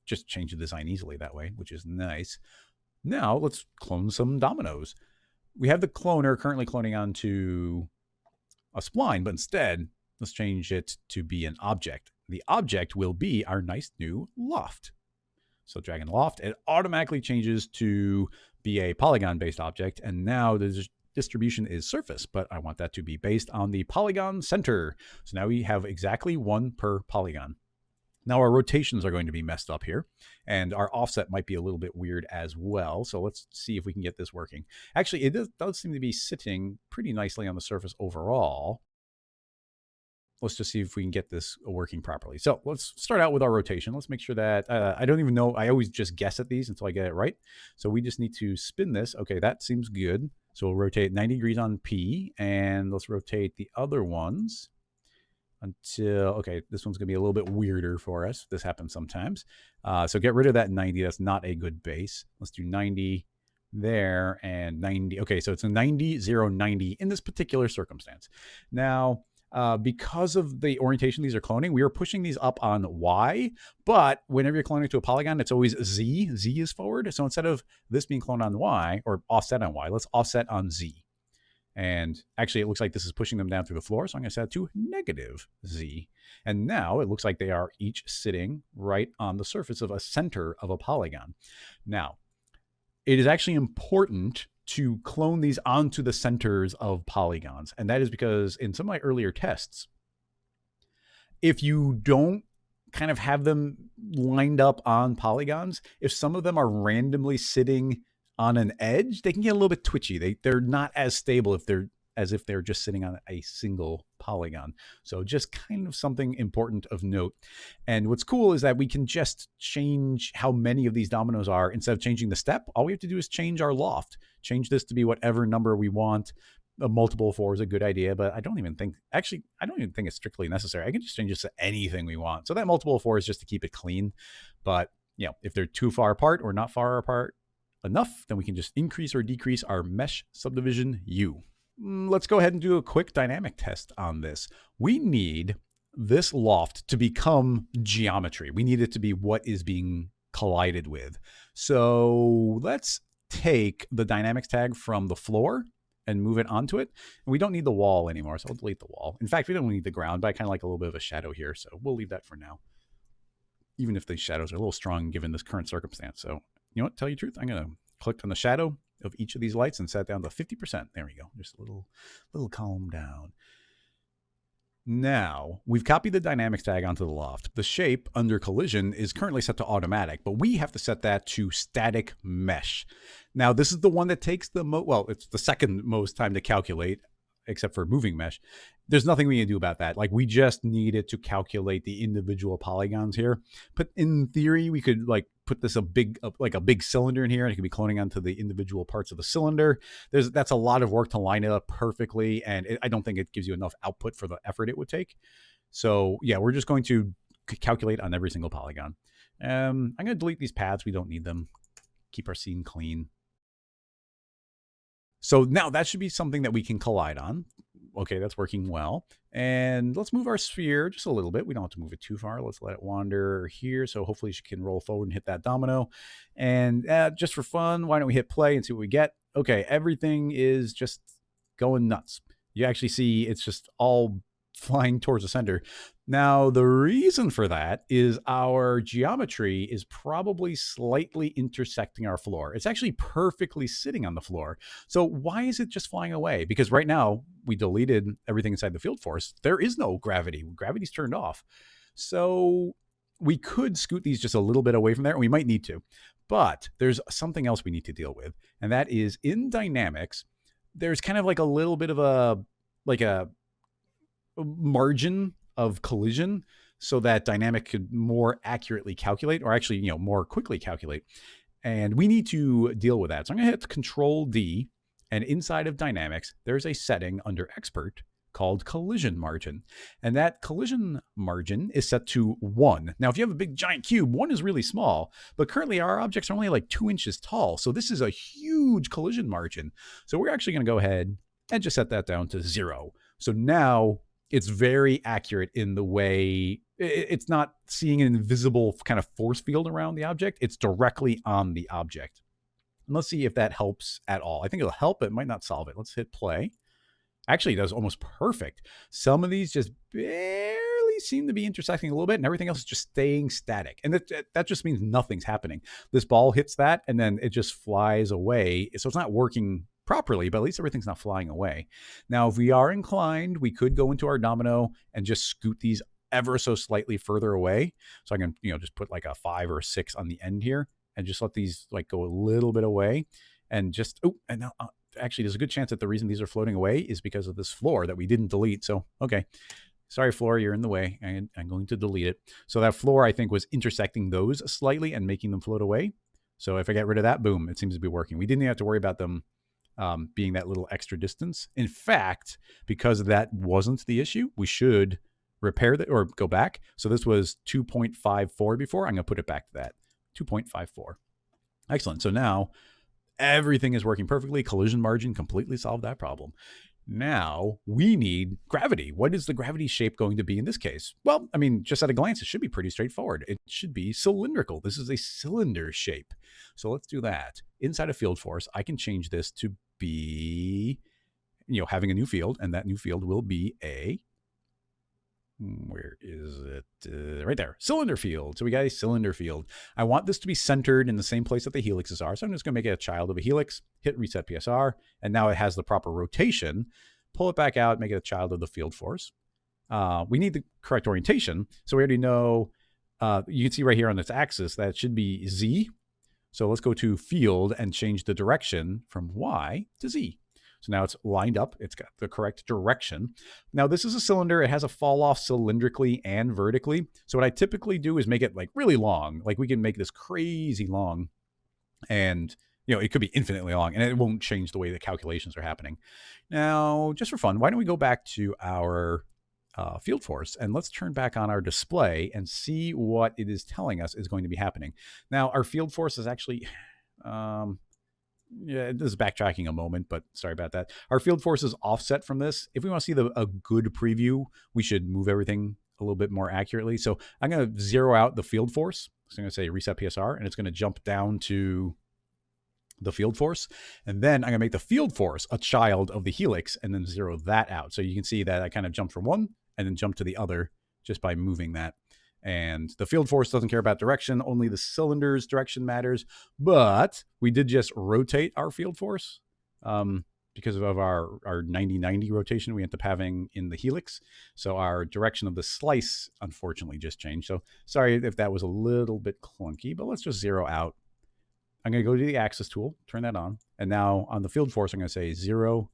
just change the design easily that way, which is nice. Now let's clone some dominoes. We have the cloner currently cloning onto a spline, but instead, let's change it to be an object. The object will be our nice new loft. So dragging loft, it automatically changes to be a polygon-based object, and now the distribution is surface, but I want that to be based on the polygon center. So now we have exactly 1 per polygon. Now our rotations are going to be messed up here, and our offset might be a little bit weird as well. So let's see if we can get this working. Actually, it does seem to be sitting pretty nicely on the surface overall. Let's just see if we can get this working properly. So let's start out with our rotation. Let's make sure that, I don't even know, I always just guess at these until I get it right. So we just need to spin this. Okay, that seems good. So we'll rotate 90 degrees on P, and let's rotate the other ones until, okay, this one's gonna be a little bit weirder for us. This happens sometimes. So get rid of that 90, that's not a good base. Let's do 90 there and 90. Okay, so it's a 90, 0, 90 in this particular circumstance. Now, because of the orientation these are cloning, we are pushing these up on Y, but whenever you're cloning to a polygon, it's always Z. Z is forward. So instead of this being cloned on Y or offset on Y, let's offset on Z. And actually, it looks like this is pushing them down through the floor. So I'm going to set it to negative Z. And now it looks like they are each sitting right on the surface of a center of a polygon. Now, it is actually important to clone these onto the centers of polygons. And that is because in some of my earlier tests, if you don't kind of have them lined up on polygons, if some of them are randomly sitting on an edge, they can get a little bit twitchy. They're not as stable as if they're just sitting on a single polygon. So just kind of something important of note. And what's cool is that we can just change how many of these dominoes are. Instead of changing the step, all we have to do is change our loft. Change this to be whatever number we want. A multiple of 4 is a good idea, but I don't even think it's strictly necessary. I can just change this to anything we want. So that multiple of 4 is just to keep it clean. But if they're too far apart or not far apart enough, then we can just increase or decrease our mesh subdivision U. Let's go ahead and do a quick dynamic test on this. We need this loft to become geometry. We need it to be what is being collided with. So let's take the dynamics tag from the floor and move it onto it. And we don't need the wall anymore, so I'll delete the wall. In fact, we don't need the ground, but I kind of like a little bit of a shadow here, so we'll leave that for now. Even if these shadows are a little strong given this current circumstance. So you know what, tell you the truth, I'm gonna click on the shadow of each of these lights and set it down to 50%. There we go, just a little calm down. Now, we've copied the dynamics tag onto the loft. The shape under collision is currently set to automatic, but we have to set that to static mesh. Now, this is the one that takes it's the second most time to calculate, except for moving mesh. There's nothing we can do about that. Like, we just needed to calculate the individual polygons here. But in theory, we could put this a big cylinder in here, and it could be cloning onto the individual parts of the cylinder. That's a lot of work to line it up perfectly, and I don't think it gives you enough output for the effort it would take. So yeah, we're just going to calculate on every single polygon. I'm going to delete these paths. We don't need them. Keep our scene clean. So now that should be something that we can collide on. okay, that's working well. And let's move our sphere just a little bit. We don't have to move it too far. Let's let it wander here. So hopefully she can roll forward and hit that domino. And just for fun, why don't we hit play and see what we get? Okay, everything is just going nuts. You actually see it's just all flying towards the center. Now, the reason for that is our geometry is probably slightly intersecting our floor. It's actually perfectly sitting on the floor. So why is it just flying away? Because right now we deleted everything inside the field force. There is no gravity. Gravity's turned off. So we could scoot these just a little bit away from there, and we might need to. But there's something else we need to deal with, and that is in dynamics, there's kind of like a little bit of a margin of collision so that dynamic could more accurately calculate, or actually, more quickly calculate. And we need to deal with that. So I'm going to hit Control D, and inside of dynamics, there's a setting under expert called collision margin. And that collision margin is set to 1. Now, if you have a big giant cube, 1 is really small, but currently our objects are only like 2 inches tall. So this is a huge collision margin. So we're actually going to go ahead and just set that down to 0. So now it's very accurate in the way it's not seeing an invisible kind of force field around the object. It's directly on the object. And let's see if that helps at all. I think it'll help, but it might not solve it. Let's hit play. Actually, it does almost perfect. Some of these just barely seem to be intersecting a little bit, and everything else is just staying static. And that just means nothing's happening. This ball hits that, and then it just flies away. So it's not working properly, but at least everything's not flying away. Now, if we are inclined, we could go into our domino and just scoot these ever so slightly further away. So I can, just put like a 5 or a 6 on the end here and just let these like go a little bit away and just, and now actually there's a good chance that the reason these are floating away is because of this floor that we didn't delete. So, okay. Sorry, floor, you're in the way, and I'm going to delete it. So that floor, I think, was intersecting those slightly and making them float away. So if I get rid of that, boom, it seems to be working. We didn't have to worry about them being that little extra distance. In fact, because that wasn't the issue, we should repair that or go back. So this was 2.54 before. I'm going to put it back to that, 2.54. Excellent. So now everything is working perfectly. Collision margin completely solved that problem. Now we need gravity. What is the gravity shape going to be in this case? Well, I mean, just at a glance, it should be pretty straightforward. It should be cylindrical. This is a cylinder shape. So let's do that. Inside of field force, I can change this to be, having a new field, and that new field will be a, where is it? Right there, cylinder field. So we got a cylinder field. I want this to be centered in the same place that the helixes are. So I'm just going to make it a child of a helix, hit reset PSR, and now it has the proper rotation. Pull it back out, make it a child of the field force. We need the correct orientation. So we already know, you can see right here on this axis that it should be Z. So let's go to field and change the direction from Y to Z. So now it's lined up. It's got the correct direction. Now this is a cylinder. It has a fall off cylindrically and vertically. So what I typically do is make it like really long. Like we can make this crazy long, and it could be infinitely long, and it won't change the way the calculations are happening. Now, just for fun, why don't we go back to our field force, and let's turn back on our display and see what it is telling us is going to be happening. Now, our field force is actually, this is backtracking a moment, but sorry about that. Our field force is offset from this. If we want to see a good preview, we should move everything a little bit more accurately. So I'm going to zero out the field force. So I'm going to say reset PSR, and it's going to jump down to the field force. And then I'm going to make the field force a child of the helix and then zero that out. So you can see that I kind of jumped from one and then jumped to the other just by moving that. And the field force doesn't care about direction. Only the cylinder's direction matters. But we did just rotate our field force because of our 90-90 rotation we end up having in the helix. So our direction of the slice, unfortunately, just changed. So sorry if that was a little bit clunky, but let's just zero out. I'm going to go to the axis tool, turn that on. And now on the field force, I'm going to say 0,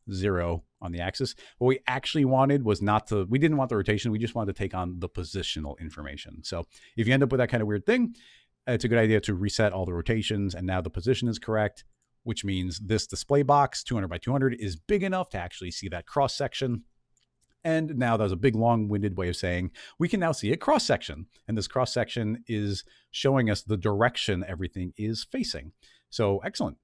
0 on the axis. What we actually wanted was we didn't want the rotation. We just wanted to take on the positional information. So if you end up with that kind of weird thing, it's a good idea to reset all the rotations. And now the position is correct, which means this display box, 200 by 200, is big enough to actually see that cross section. And now there's a big long-winded way of saying we can now see a cross section. And this cross section is showing us the direction everything is facing. So excellent.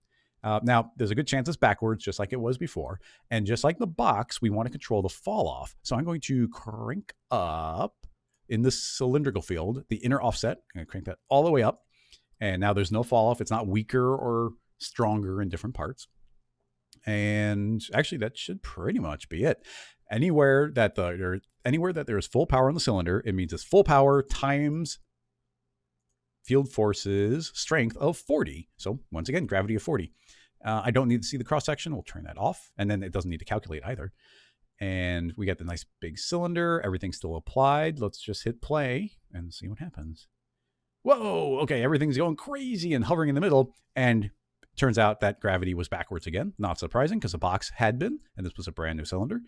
Now, there's a good chance it's backwards, just like it was before. And just like the box, we want to control the fall off. So I'm going to crank up in this cylindrical field, the inner offset. I'm going to crank that all the way up. And now there's no fall off. It's not weaker or stronger in different parts. And actually, that should pretty much be it. Anywhere that there's full power on the cylinder, it means it's full power times field forces strength of 40. So once again, gravity of 40. I don't need to see the cross section. We'll turn that off. And then it doesn't need to calculate either. And we got the nice big cylinder. Everything's still applied. Let's just hit play and see what happens. Whoa, okay, everything's going crazy and hovering in the middle. And turns out that gravity was backwards again. Not surprising because the box had been, and this was a brand new cylinder.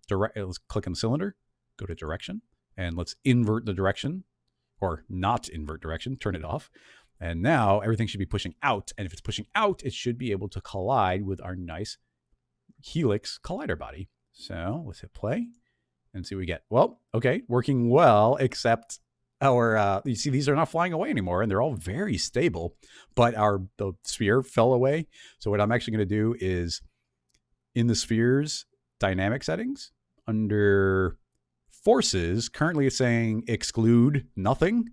Let's click on the cylinder, go to direction, and let's invert the direction, or not invert direction, turn it off. And now everything should be pushing out. And if it's pushing out, it should be able to collide with our nice Helix collider body. So let's hit play and see what we get. Well, okay, working well, except you see, these are not flying away anymore, and they're all very stable, but the sphere fell away. So what I'm actually going to do is in the sphere's dynamic settings under forces, currently it's saying exclude nothing.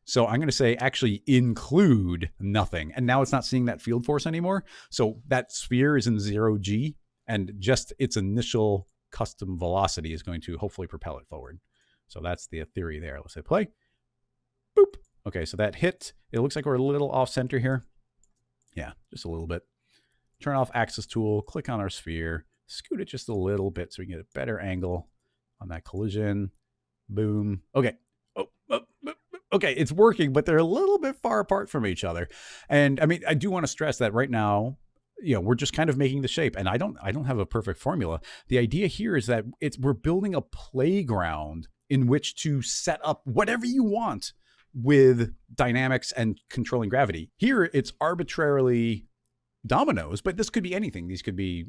So I'm going to say actually include nothing. And now it's not seeing that field force anymore. So that sphere is in 0G, and just its initial custom velocity is going to hopefully propel it forward. So that's the theory there. Let's hit play. Boop. Okay, so that hit. It looks like we're a little off center here. Yeah, just a little bit. Turn off axis tool, click on our sphere, scoot it just a little bit so we can get a better angle on that collision. Boom. Okay. Okay, it's working, but they're a little bit far apart from each other. And I mean, I do want to stress that right now, we're just kind of making the shape, and I don't have a perfect formula. The idea here is that we're building a playground in which to set up whatever you want with dynamics and controlling gravity. Here, it's arbitrarily dominoes, but this could be anything. These could be,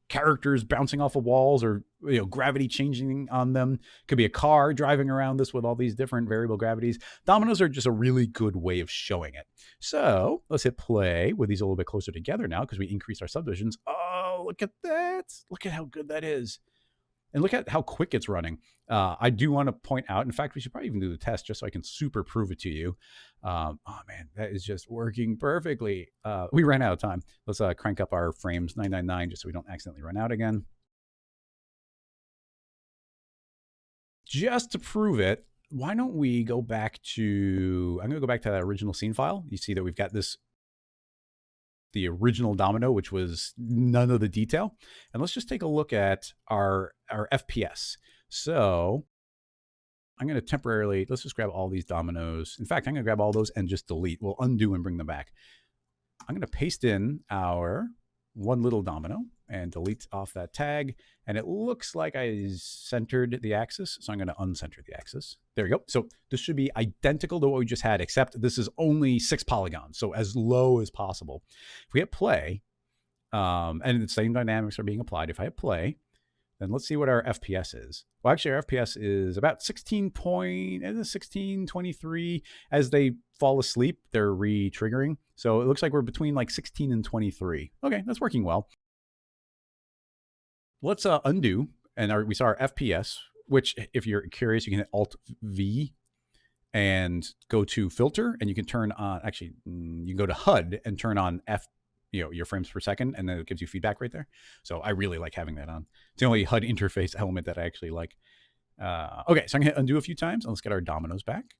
characters bouncing off of walls, or gravity changing on them. Could be a car driving around this with all these different variable gravities. Dominoes are just a really good way of showing it. So let's hit play with these a little bit closer together now, because we increased our subdivisions. Oh, look at that. Look at how good that is. And look at how quick it's running. I do want to point out, in fact, we should probably even do the test just so I can super prove it to you. Oh man, that is just working perfectly. We ran out of time. Let's crank up our frames 999 just so we don't accidentally run out again. Just to prove it, why don't we go back to, I'm going to go back to that original scene file. You see that we've got the original domino, which was none of the detail. And let's just take a look at our FPS. So I'm going to temporarily, let's just grab all these dominoes. In fact, I'm going to grab all those and just delete. We'll undo and bring them back. I'm going to paste in our one little domino and delete off that tag. And it looks like I centered the axis. So I'm going to uncenter the axis. There we go. So this should be identical to what we just had, except this is only 6 polygons. So as low as possible. If we hit play, and the same dynamics are being applied. If I hit play, then let's see what our FPS is. Well, actually, our FPS is about 16.23. As they fall asleep, they're re-triggering. So it looks like we're between like 16 and 23. Okay, that's working well. Let's undo, and we saw our FPS, which if you're curious, you can hit Alt-V and go to filter, and you can turn on, actually, you can go to HUD and turn on your frames per second, and then it gives you feedback right there. So I really like having that on. It's the only HUD interface element that I actually like. Okay, so I'm gonna hit undo a few times, and let's get our dominoes back.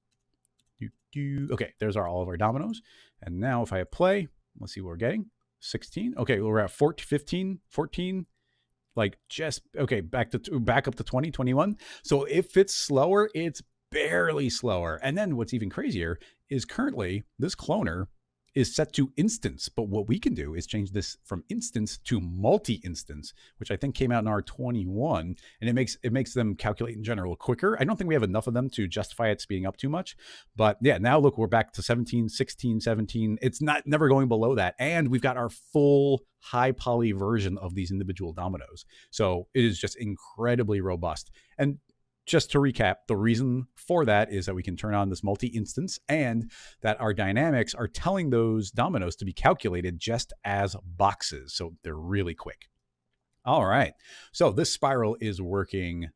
Okay, there's all of our dominoes. And now if I hit play, let's see what we're getting. 16. Okay, well, we're at 15, 14. Like just, okay, back up to 20, 21. So if it's slower, it's barely slower. And then what's even crazier is currently this cloner is set to instance. But what we can do is change this from instance to multi-instance, which I think came out in R21. And it makes them calculate in general quicker. I don't think we have enough of them to justify it speeding up too much. But yeah, now look, we're back to 17, 16, 17. It's never going below that. And we've got our full high poly version of these individual dominoes. So it is just incredibly robust. And just to recap, the reason for that is that we can turn on this multi-instance and that our dynamics are telling those dominoes to be calculated just as boxes. So they're really quick. All right. So this spiral is working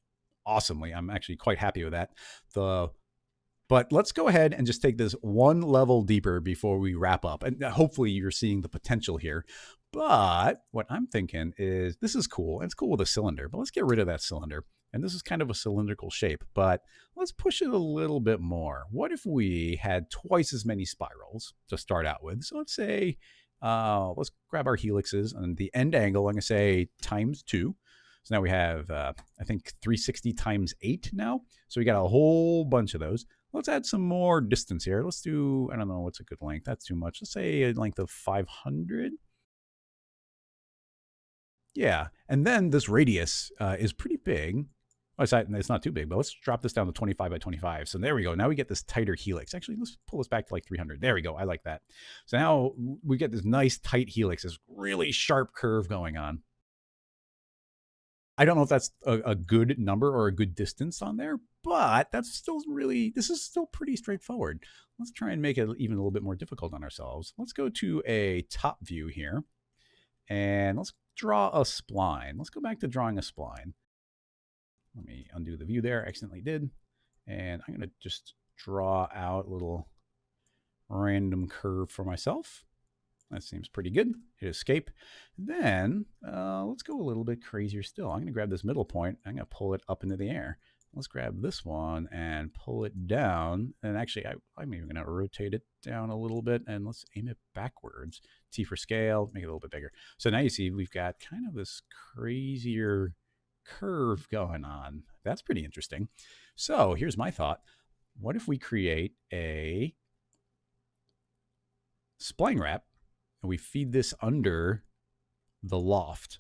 awesomely. I'm actually quite happy with that. But let's go ahead and just take this one level deeper before we wrap up. And hopefully you're seeing the potential here. But what I'm thinking is this is cool. It's cool with a cylinder, but let's get rid of that cylinder. And this is kind of a cylindrical shape, but let's push it a little bit more. What if we had twice as many spirals to start out with? So let's say, let's grab our helixes and the end angle, I'm going to say times 2. So now we have, I think 360 times 8 now. So we got a whole bunch of those. Let's add some more distance here. Let's do, I don't know, what's a good length? That's too much. Let's say a length of 500. Yeah. And then this radius is pretty big. Oh, it's not too big, but let's drop this down to 25 by 25. So there we go. Now we get this tighter helix. Actually, let's pull this back to like 300. There we go. I like that. So now we get this nice tight helix, this really sharp curve going on. I don't know if that's a good number or a good distance on there, but that's still really, this is still pretty straightforward. Let's try and make it even a little bit more difficult on ourselves. Let's go to a top view here and let's draw a spline. Let's go back to drawing a spline. Let me undo the view there. I accidentally did. And I'm going to just draw out a little random curve for myself. That seems pretty good. Hit escape. Then let's go a little bit crazier still. I'm going to grab this middle point. I'm going to pull it up into the air. Let's grab this one and pull it down. And actually, I'm even going to rotate it down a little bit. And let's aim it backwards. T for scale. Make it a little bit bigger. So now you see we've got kind of this crazier curve going on. That's pretty interesting. So here's my thought. What if we create a spline wrap and we feed this under the loft?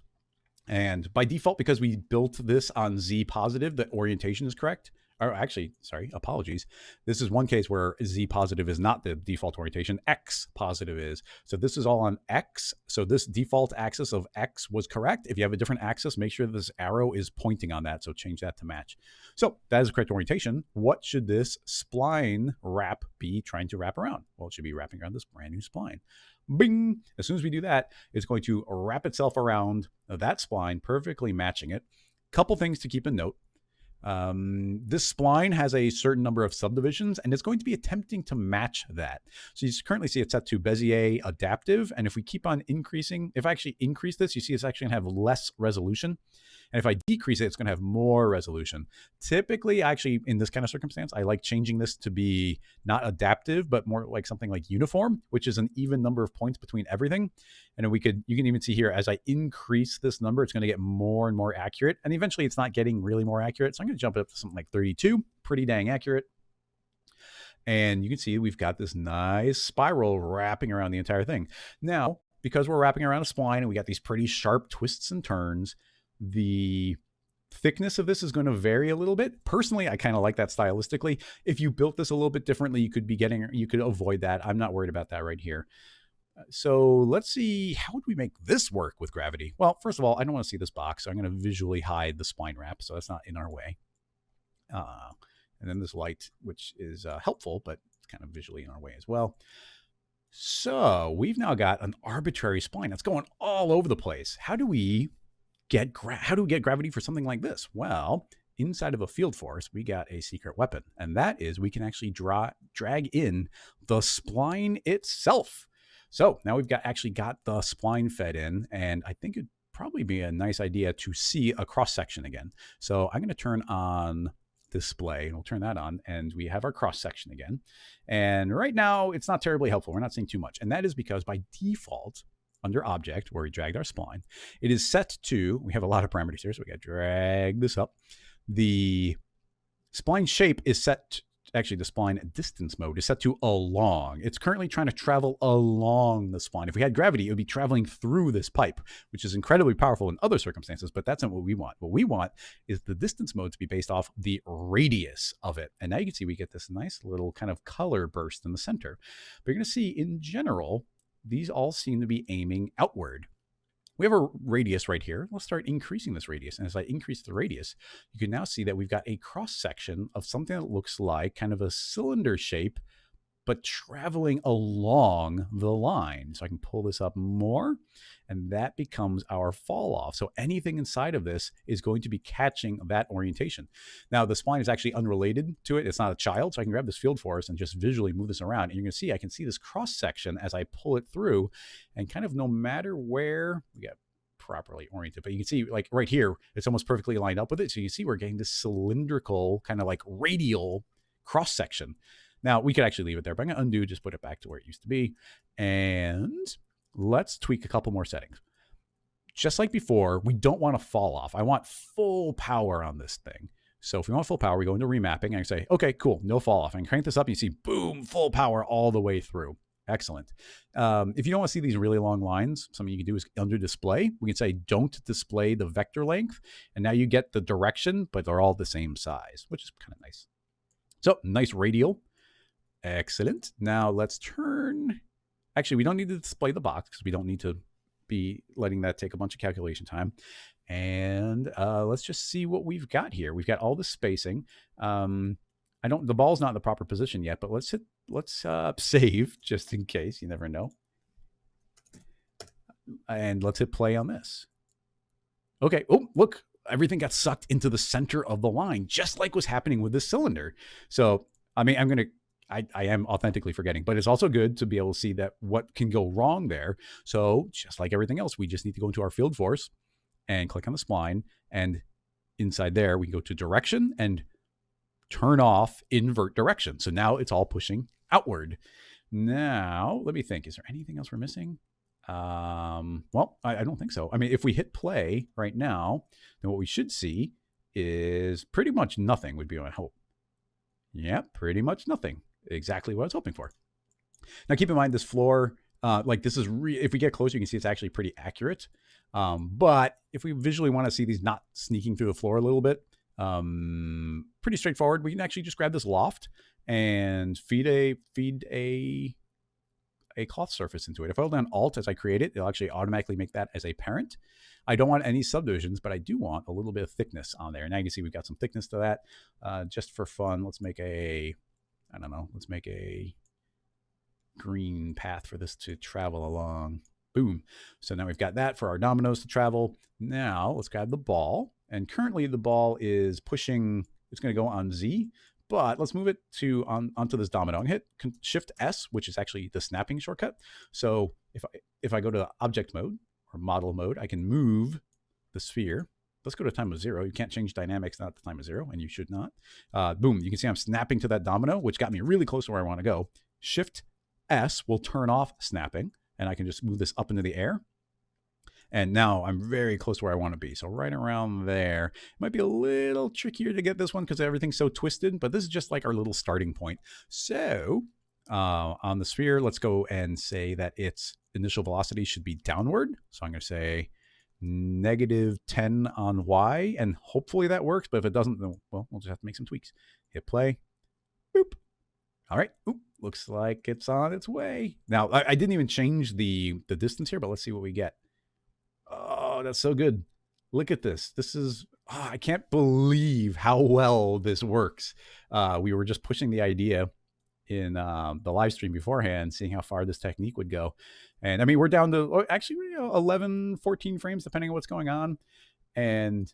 And by default, because we built this on Z positive, the orientation is correct. Or actually, sorry, apologies. This is one case where Z positive is not the default orientation, X positive is. So this is all on X. So this default axis of X was correct. If you have a different axis, make sure this arrow is pointing on that. So change that to match. So that is the correct orientation. What should this spline wrap be trying to wrap around? Well, it should be wrapping around this brand new spline. Bing! As soon as we do that, it's going to wrap itself around that spline, perfectly matching it. Couple things to keep in note. This spline has a certain number of subdivisions and it's going to be attempting to match that. So you currently see it's set to Bezier adaptive. And if we keep on increasing, if I actually increase this, you see it's actually going to have less resolution. And if I decrease it, it's going to have more resolution. Typically, actually, in this kind of circumstance, I like changing this to be not adaptive, but more like something like uniform, which is an even number of points between everything. And you can even see here, as I increase this number, it's going to get more and more accurate. And eventually, it's not getting really more accurate. So I'm going to jump it up to something like 32, pretty dang accurate. And you can see we've got this nice spiral wrapping around the entire thing. Now, because we're wrapping around a spline and we got these pretty sharp twists and turns, the thickness of this is going to vary a little bit. Personally, I kind of like that stylistically. If you built this a little bit differently, you could avoid that. I'm not worried about that right here. So let's see, how would we make this work with gravity? Well, first of all, I don't want to see this box, so I'm going to visually hide the spline wrap so that's not in our way. And then this light, which is helpful, but it's kind of visually in our way as well. So we've now got an arbitrary spline that's going all over the place. How do we get gravity for something like this? Well, inside of a field force, we got a secret weapon, and that is we can actually drag in the spline itself. So now we've actually got the spline fed in, and I think it'd probably be a nice idea to see a cross section again. So I'm going to turn on display and we'll turn that on, and we have our cross section again. And right now it's not terribly helpful. We're not seeing too much, and that is because by default, under object, where we dragged our spline, it is set to, we have a lot of parameters here, so we got to drag this up. The spline shape is set, actually the spline distance mode is set to along. It's currently trying to travel along the spline. If we had gravity, it would be traveling through this pipe, which is incredibly powerful in other circumstances, but that's not what we want. What we want is the distance mode to be based off the radius of it. And now you can see we get this nice little kind of color burst in the center. But you're going to see in general, these all seem to be aiming outward. we have a radius right here. Let's start increasing this radius. And as I increase the radius, you can now see that we've got a cross section of something that looks like kind of a cylinder shape, but traveling along the line. So I can pull this up more, and that becomes our fall off. So anything inside of this is going to be catching that orientation. Now, the spline is actually unrelated to it. It's not a child, so I can grab this field force and just visually move this around. And you're gonna see, I can see this cross section as I pull it through, and kind of no matter where, we got properly oriented, but you can see like right here, it's almost perfectly lined up with it. So you can see we're getting this cylindrical kind of like radial cross section. Now, we could actually leave it there, but I'm going to undo, just put it back to where it used to be. And let's tweak a couple more settings. Just like before, we don't want to fall off. I want full power on this thing. So if we want full power, we go into remapping and I say, okay, cool, no fall off. I can crank this up and you see, boom, full power all the way through. Excellent. If you don't want to see these really long lines, something you can do is under display. We can say, don't display the vector length. And now you get the direction, but they're all the same size, which is kind of nice. So nice radial. Excellent. Now let's turn. Actually, we don't need to display the box because we don't need to be letting that take a bunch of calculation time. And let's just see what we've got here. We've got all the spacing. The ball's not in the proper position yet, but let's save just in case. You never know. And let's hit play on this. Okay. Oh, look, everything got sucked into the center of the line, just like was happening with this cylinder. So, I mean, I am authentically forgetting, but it's also good to be able to see that what can go wrong there. So just like everything else, we just need to go into our field force and click on the spline. And inside there, we can go to direction and turn off invert direction. So now it's all pushing outward. Now, let me think. Is there anything else we're missing? Well, I don't think so. I mean, if we hit play right now, then what we should see is pretty much nothing would be my hope. Yeah, pretty much nothing. Exactly what I was hoping for. Now, keep in mind this floor, like this is, if we get closer, you can see it's actually pretty accurate. But if we visually want to see these not sneaking through the floor a little bit, pretty straightforward. We can actually just grab this loft and feed a cloth surface into it. If I hold down Alt as I create it, it'll actually automatically make that as a parent. I don't want any subdivisions, but I do want a little bit of thickness on there. Now you can see we've got some thickness to that. Just for fun, let's make let's make a green path for this to travel along. Boom. So now we've got that for our dominoes to travel. Now let's grab the ball. And currently the ball is pushing, it's going to go on Z, but let's move it to onto this domino and hit Shift S, which is actually the snapping shortcut. So if I go to object mode or model mode, I can move the sphere. Let's go to time of 0. You can't change dynamics not at the time of 0, and you should not. Boom, you can see I'm snapping to that domino, which got me really close to where I want to go. Shift S will turn off snapping, and I can just move this up into the air. And now I'm very close to where I want to be. So right around there. It might be a little trickier to get this one because everything's so twisted, but this is just like our little starting point. So on the sphere, let's go and say that its initial velocity should be downward. So I'm going to say -10 on Y, and hopefully that works. But if it doesn't, then, well, we'll just have to make some tweaks. Hit play. Boop. All right. Oop. Looks like it's on its way. Now, I didn't even change the distance here, but let's see what we get. Oh, that's so good. Look at this. This is, I can't believe how well this works. We were just pushing the idea in the live stream beforehand, seeing how far this technique would go. And I mean, we're down to actually 11, 14 frames, depending on what's going on. And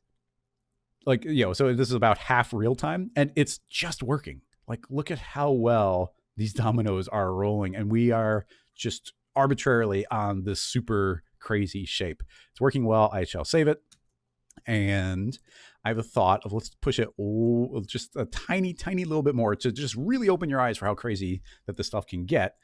like, so this is about half real time and it's just working. Like, look at how well these dominoes are rolling. And we are just arbitrarily on this super crazy shape. It's working well. I shall save it. And I have a thought of let's push it just a tiny little bit more to just really open your eyes for how crazy that this stuff can get.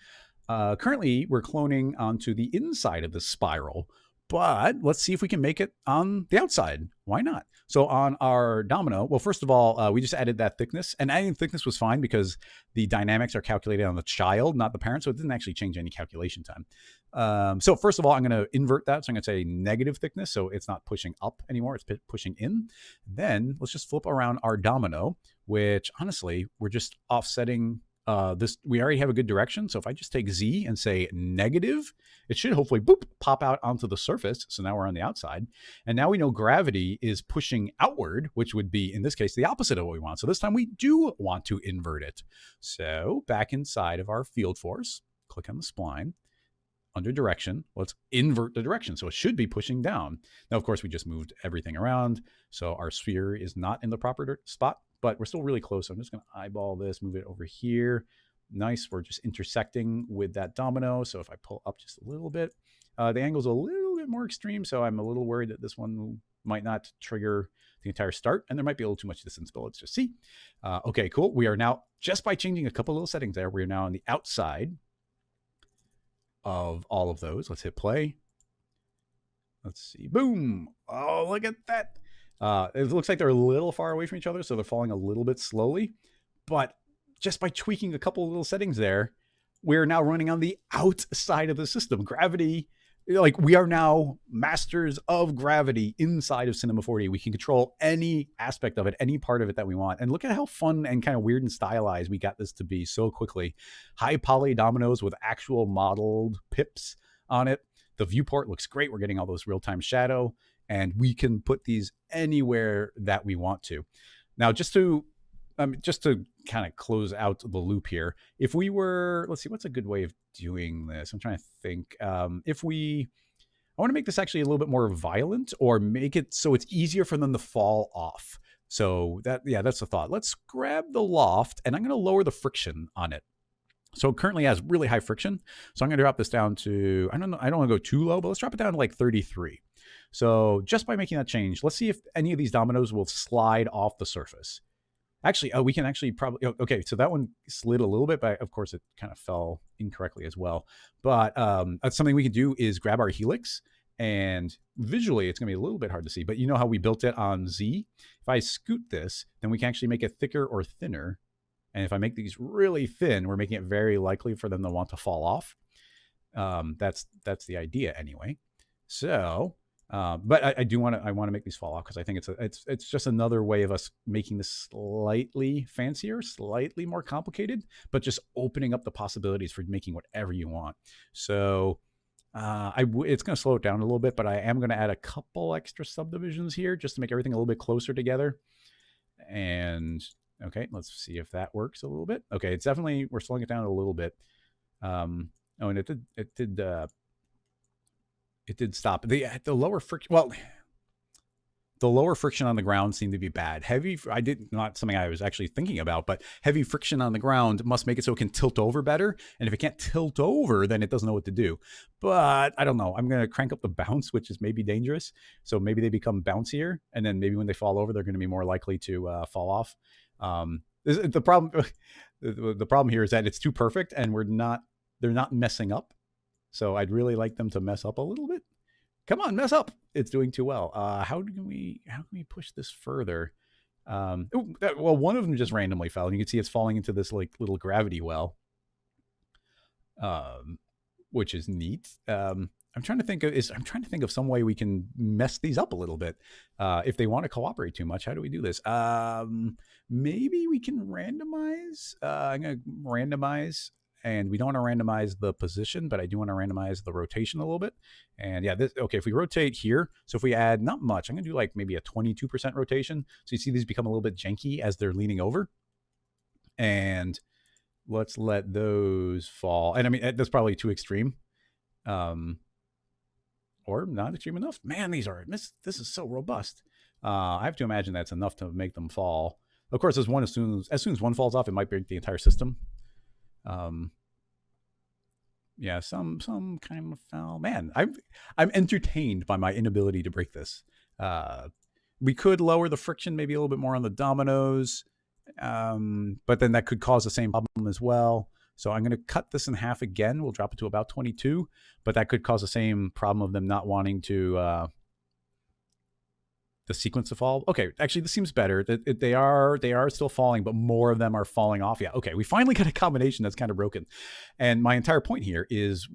Currently, we're cloning onto the inside of the spiral, but let's see if we can make it on the outside. Why not? So on our domino, well, first of all, we just added that thickness, and adding thickness was fine because the dynamics are calculated on the child, not the parent. So it didn't actually change any calculation time. So first of all, I'm going to invert that. So I'm going to say negative thickness. So it's not pushing up anymore. It's pushing in. Then let's just flip around our domino, which honestly, we're just offsetting we already have a good direction. So if I just take Z and say negative, it should hopefully boop pop out onto the surface. So now we're on the outside, and now we know gravity is pushing outward, which would be in this case the opposite of what we want. So this time we do want to invert it. So back inside of our field force, click on the spline. Under direction, let's invert the direction. So it should be pushing down. Now, of course, we just moved everything around. So our sphere is not in the proper spot, but we're still really close. So I'm just going to eyeball this, move it over here. Nice. We're just intersecting with that domino. So if I pull up just a little bit, the angle's a little bit more extreme. So I'm a little worried that this one might not trigger the entire start, and there might be a little too much distance, but let's just see. Okay, cool. We are now, just by changing a couple little settings there, we are now on the outside of all of those. Let's hit play. Let's see. Boom. Oh, look at that. It looks like they're a little far away from each other, so they're falling a little bit slowly. But just by tweaking a couple little settings there, we're now running on the outside of the system. Gravity, like we are now masters of gravity inside of Cinema 4D. We can control any aspect of it, any part of it that we want. And look at how fun and kind of weird and stylized we got this to be so quickly. High poly dominoes with actual modeled pips on it. The viewport looks great. We're getting all those real-time shadow, and we can put these anywhere that we want to. Now, just to kind of close out the loop here, if we were, let's see, what's a good way of doing this? I'm trying to think. I want to make this actually a little bit more violent, or make it so it's easier for them to fall off. So that's the thought. Let's grab the loft, and I'm going to lower the friction on it. So it currently has really high friction. So I'm going to drop this down to, I don't know, I don't want to go too low, but let's drop it down to like 33. So just by making that change, let's see if any of these dominoes will slide off the surface. Actually, we can actually probably, okay, so that one slid a little bit, but of course it kind of fell incorrectly as well. But that's something we can do is grab our Helix, and visually it's going to be a little bit hard to see, but you know how we built it on Z? If I scoot this, then we can actually make it thicker or thinner. And if I make these really thin, we're making it very likely for them to want to fall off. That's the idea anyway. So, but I want to make these fall off, because I think it's just another way of us making this slightly fancier, slightly more complicated, but just opening up the possibilities for making whatever you want. So it's going to slow it down a little bit, but I am going to add a couple extra subdivisions here just to make everything a little bit closer together. And okay, let's see if that works a little bit. Okay, it's definitely, we're slowing it down a little bit. And it did stop. The lower friction, well, the lower friction on the ground seemed to be bad. Not something I was actually thinking about, but heavy friction on the ground must make it so it can tilt over better. And if it can't tilt over, then it doesn't know what to do. But I don't know. I'm going to crank up the bounce, which is maybe dangerous. So maybe they become bouncier, and then maybe when they fall over, they're going to be more likely to fall off. The problem here is that it's too perfect, and they're not messing up. So I'd really like them to mess up a little bit. Come on, mess up. It's doing too well. How can we push this further? Well, one of them just randomly fell, and you can see it's falling into this like little gravity well, which is neat. I'm trying to think of some way we can mess these up a little bit. If they want to cooperate too much, how do we do this? Maybe we can randomize. I'm going to randomize, and we don't want to randomize the position, but I do want to randomize the rotation a little bit. And yeah, okay, if we rotate here, so if we add not much, I'm going to do like maybe a 22% rotation. So you see these become a little bit janky as they're leaning over. And let's let those fall. And I mean, that's probably too extreme. Or not extreme enough. Man, this is so robust. I have to imagine that's enough to make them fall. Of course, as soon as one falls off, it might break the entire system. Yeah, some kind of foul. Man, I'm entertained by my inability to break this. We could lower the friction maybe a little bit more on the dominoes, but then that could cause the same problem as well. So I'm going to cut this in half again. We'll drop it to about 22, but that could cause the same problem of them not wanting to the sequence to fall. Okay, actually, this seems better. They are still falling, but more of them are falling off. Yeah, okay, we finally got a combination that's kind of broken. And my entire point here is,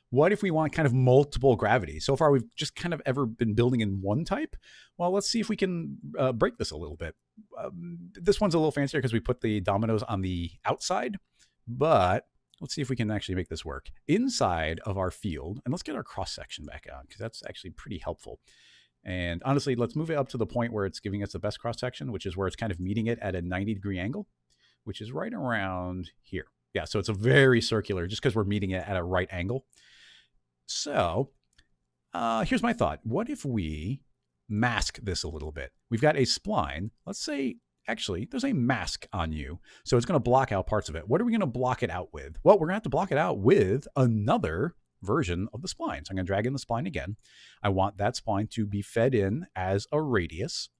what if we want kind of multiple gravity? So far, we've just kind of ever been building in one type. Well, let's see if we can break this a little bit. This one's a little fancier because we put the dominoes on the outside. but let's see if we can actually make this work. Inside of our field, and let's get our cross-section back on, because that's actually pretty helpful. And honestly, let's move it up to the point where it's giving us the best cross-section, which is where it's kind of meeting it at a 90-degree angle, which is right around here. Yeah, so it's a very circular, just because we're meeting it at a right angle. So here's my thought. What if we mask this a little bit? We've got a spline. Let's say, actually, there's a mask on you. So it's going to block out parts of it. What are we going to block it out with? Well, we're going to have to block it out with another version of the spline. So I'm going to drag in the spline again. I want that spline to be fed in as a radius.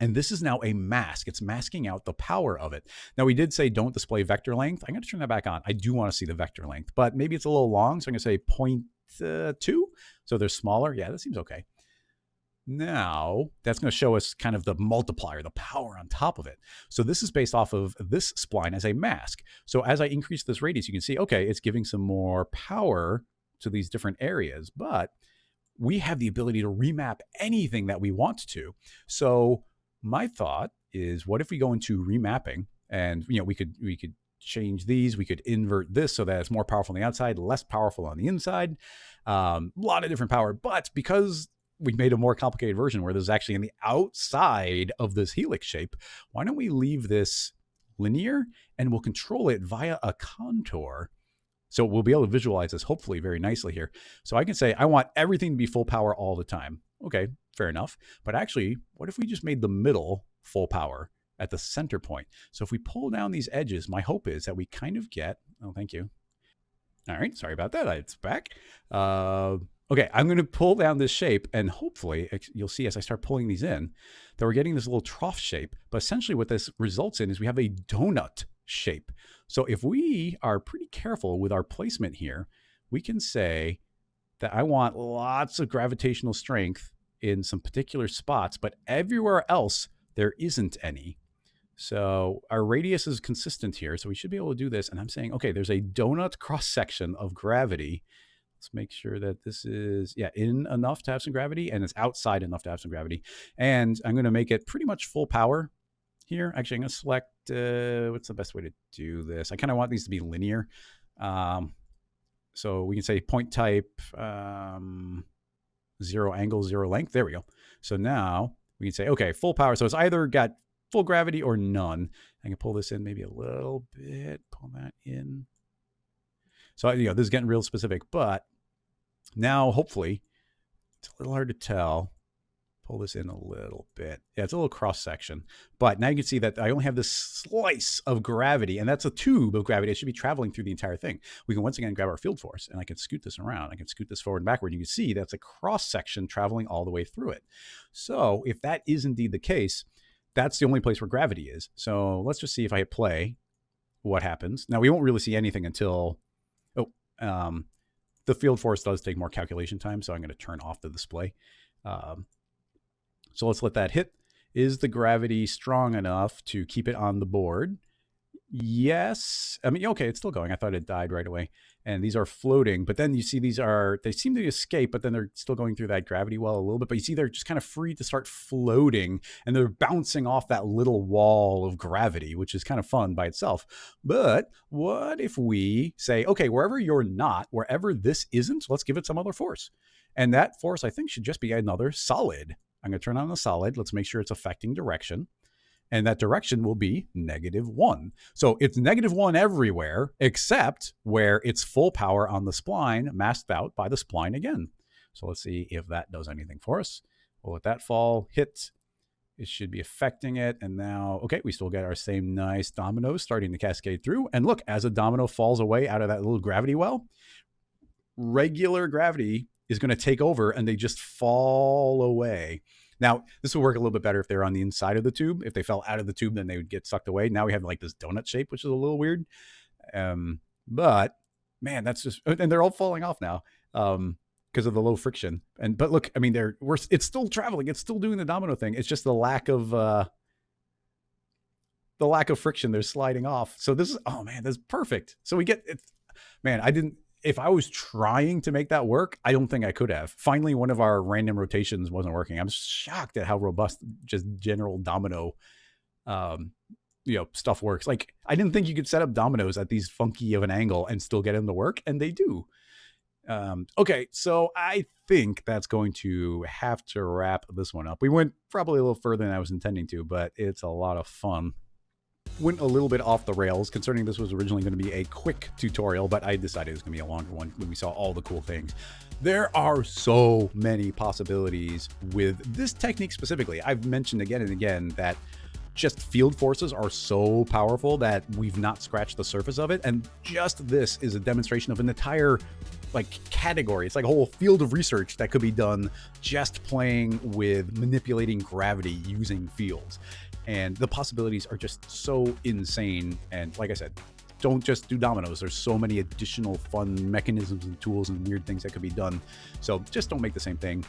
And this is now a mask. It's masking out the power of it. Now, we did say don't display vector length. I'm going to turn that back on. I do want to see the vector length, but maybe it's a little long. So I'm going to say 0.2. So they're smaller. Yeah, that seems okay. Now, that's going to show us kind of the multiplier, the power on top of it. So this is based off of this spline as a mask. So as I increase this radius, you can see, okay, it's giving some more power to these different areas, but we have the ability to remap anything that we want to. So my thought is, what if we go into remapping, and we could change these, we could invert this so that it's more powerful on the outside, less powerful on the inside, a lot of different power. But because we made a more complicated version where this is actually on the outside of this helix shape, why don't we leave this linear and we'll control it via a contour? So we'll be able to visualize this hopefully very nicely here. So I can say, I want everything to be full power all the time. Okay, fair enough. But actually, what if we just made the middle full power at the center point? So if we pull down these edges, my hope is that we kind of get, oh, thank you. All right, sorry about that, it's back. Okay, I'm going to pull down this shape, and hopefully you'll see as I start pulling these in that we're getting this little trough shape. But essentially what this results in is we have a donut shape. So if we are pretty careful with our placement here, we can say that I want lots of gravitational strength in some particular spots, but everywhere else there isn't any. So our radius is consistent here, so we should be able to do this. And I'm saying, okay, there's a donut cross section of gravity. Let's make sure that this is, in enough to have some gravity, and it's outside enough to have some gravity. And I'm going to make it pretty much full power here. Actually, I'm going to select, what's the best way to do this? I kind of want these to be linear. So we can say point type, 0 angle, 0 length. There we go. So now we can say, okay, full power. So it's either got full gravity or none. I can pull this in maybe a little bit, pull that in. So, this is getting real specific, but now hopefully it's a little hard to tell. Pull this in a little bit. Yeah, it's a little cross section, but now you can see that I only have this slice of gravity, and that's a tube of gravity. It should be traveling through the entire thing. We can once again grab our field force, and I can scoot this around. I can scoot this forward and backward. You can see that's a cross section traveling all the way through it. So if that is indeed the case, that's the only place where gravity is. So let's just see if I hit play, what happens. Now we won't really see anything until, the field force does take more calculation time. So I'm going to turn off the display. So let's let that hit. Is the gravity strong enough to keep it on the board? Yes. I mean, okay, it's still going. I thought it died right away. And these are floating, but then you see they seem to escape, but then they're still going through that gravity well a little bit. But you see they're just kind of free to start floating, and they're bouncing off that little wall of gravity, which is kind of fun by itself. But what if we say, okay, wherever you're not, wherever this isn't, let's give it some other force. And that force, I think, should just be another solid. I'm going to turn on the solid. Let's make sure it's affecting direction. And that direction will be -1. So it's -1 everywhere, except where it's full power on the spline, masked out by the spline again. So let's see if that does anything for us. We'll let that fall, hit. It should be affecting it. And now, okay, we still get our same nice dominoes starting to cascade through. And look, as a domino falls away out of that little gravity well, regular gravity is going to take over, and they just fall away. Now, this would work a little bit better if they were on the inside of the tube. If they fell out of the tube, then they would get sucked away. Now we have like this donut shape, which is a little weird. But man, that's just, and they're all falling off now because of the low friction. But look, I mean, it's still traveling. It's still doing the domino thing. It's just the lack of friction. They're sliding off. So this is, oh man, that's perfect. So we get it. Man, if I was trying to make that work, I don't think I could have. Finally, one of our random rotations wasn't working. I'm shocked at how robust just general domino stuff works. Like, I didn't think you could set up dominoes at these funky of an angle and still get them to work, and they do. Okay, so I think that's going to have to wrap this one up. We went probably a little further than I was intending to, but it's a lot of fun. Went a little bit off the rails, concerning this was originally going to be a quick tutorial, but I decided it was going to be a longer one when we saw all the cool things. There are so many possibilities with this technique specifically. I've mentioned again and again that just field forces are so powerful that we've not scratched the surface of it. And just this is a demonstration of an entire category. It's like a whole field of research that could be done just playing with manipulating gravity using fields. And the possibilities are just so insane. And like I said, don't just do dominoes. There's so many additional fun mechanisms and tools and weird things that could be done. So just don't make the same thing.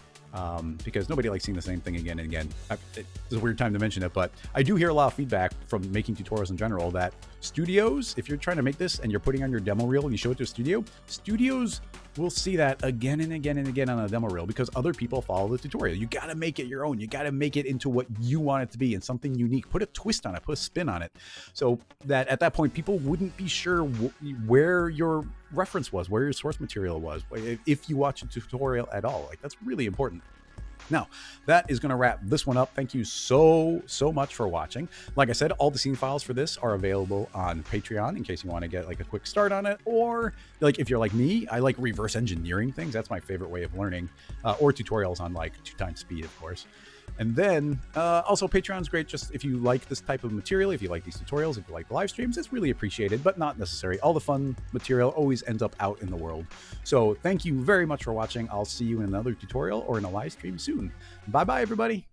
Because nobody likes seeing the same thing again and again. It's a weird time to mention it, but I do hear a lot of feedback from making tutorials in general that studios, if you're trying to make this and you're putting on your demo reel and you show it to a studio, studios will see that again and again and again on a demo reel because other people follow the tutorial. You got to make it your own. You got to make it into what you want it to be and something unique. Put a twist on it, put a spin on it, so that at that point people wouldn't be sure where your reference was, where your source material was, if you watch a tutorial at all. Like, that's really important. Now, that is going to wrap this one up. Thank you so much for watching. Like I said, all the scene files for this are available on Patreon in case you want to get like a quick start on it, or like if you're like me, I like reverse engineering things. That's my favorite way of learning, or tutorials on like 2x speed, of course. And then also Patreon's great just if you like this type of material, if you like these tutorials, if you like the live streams, it's really appreciated, but not necessary. All the fun material always ends up out in the world. So thank you very much for watching. I'll see you in another tutorial or in a live stream soon. Bye-bye, everybody.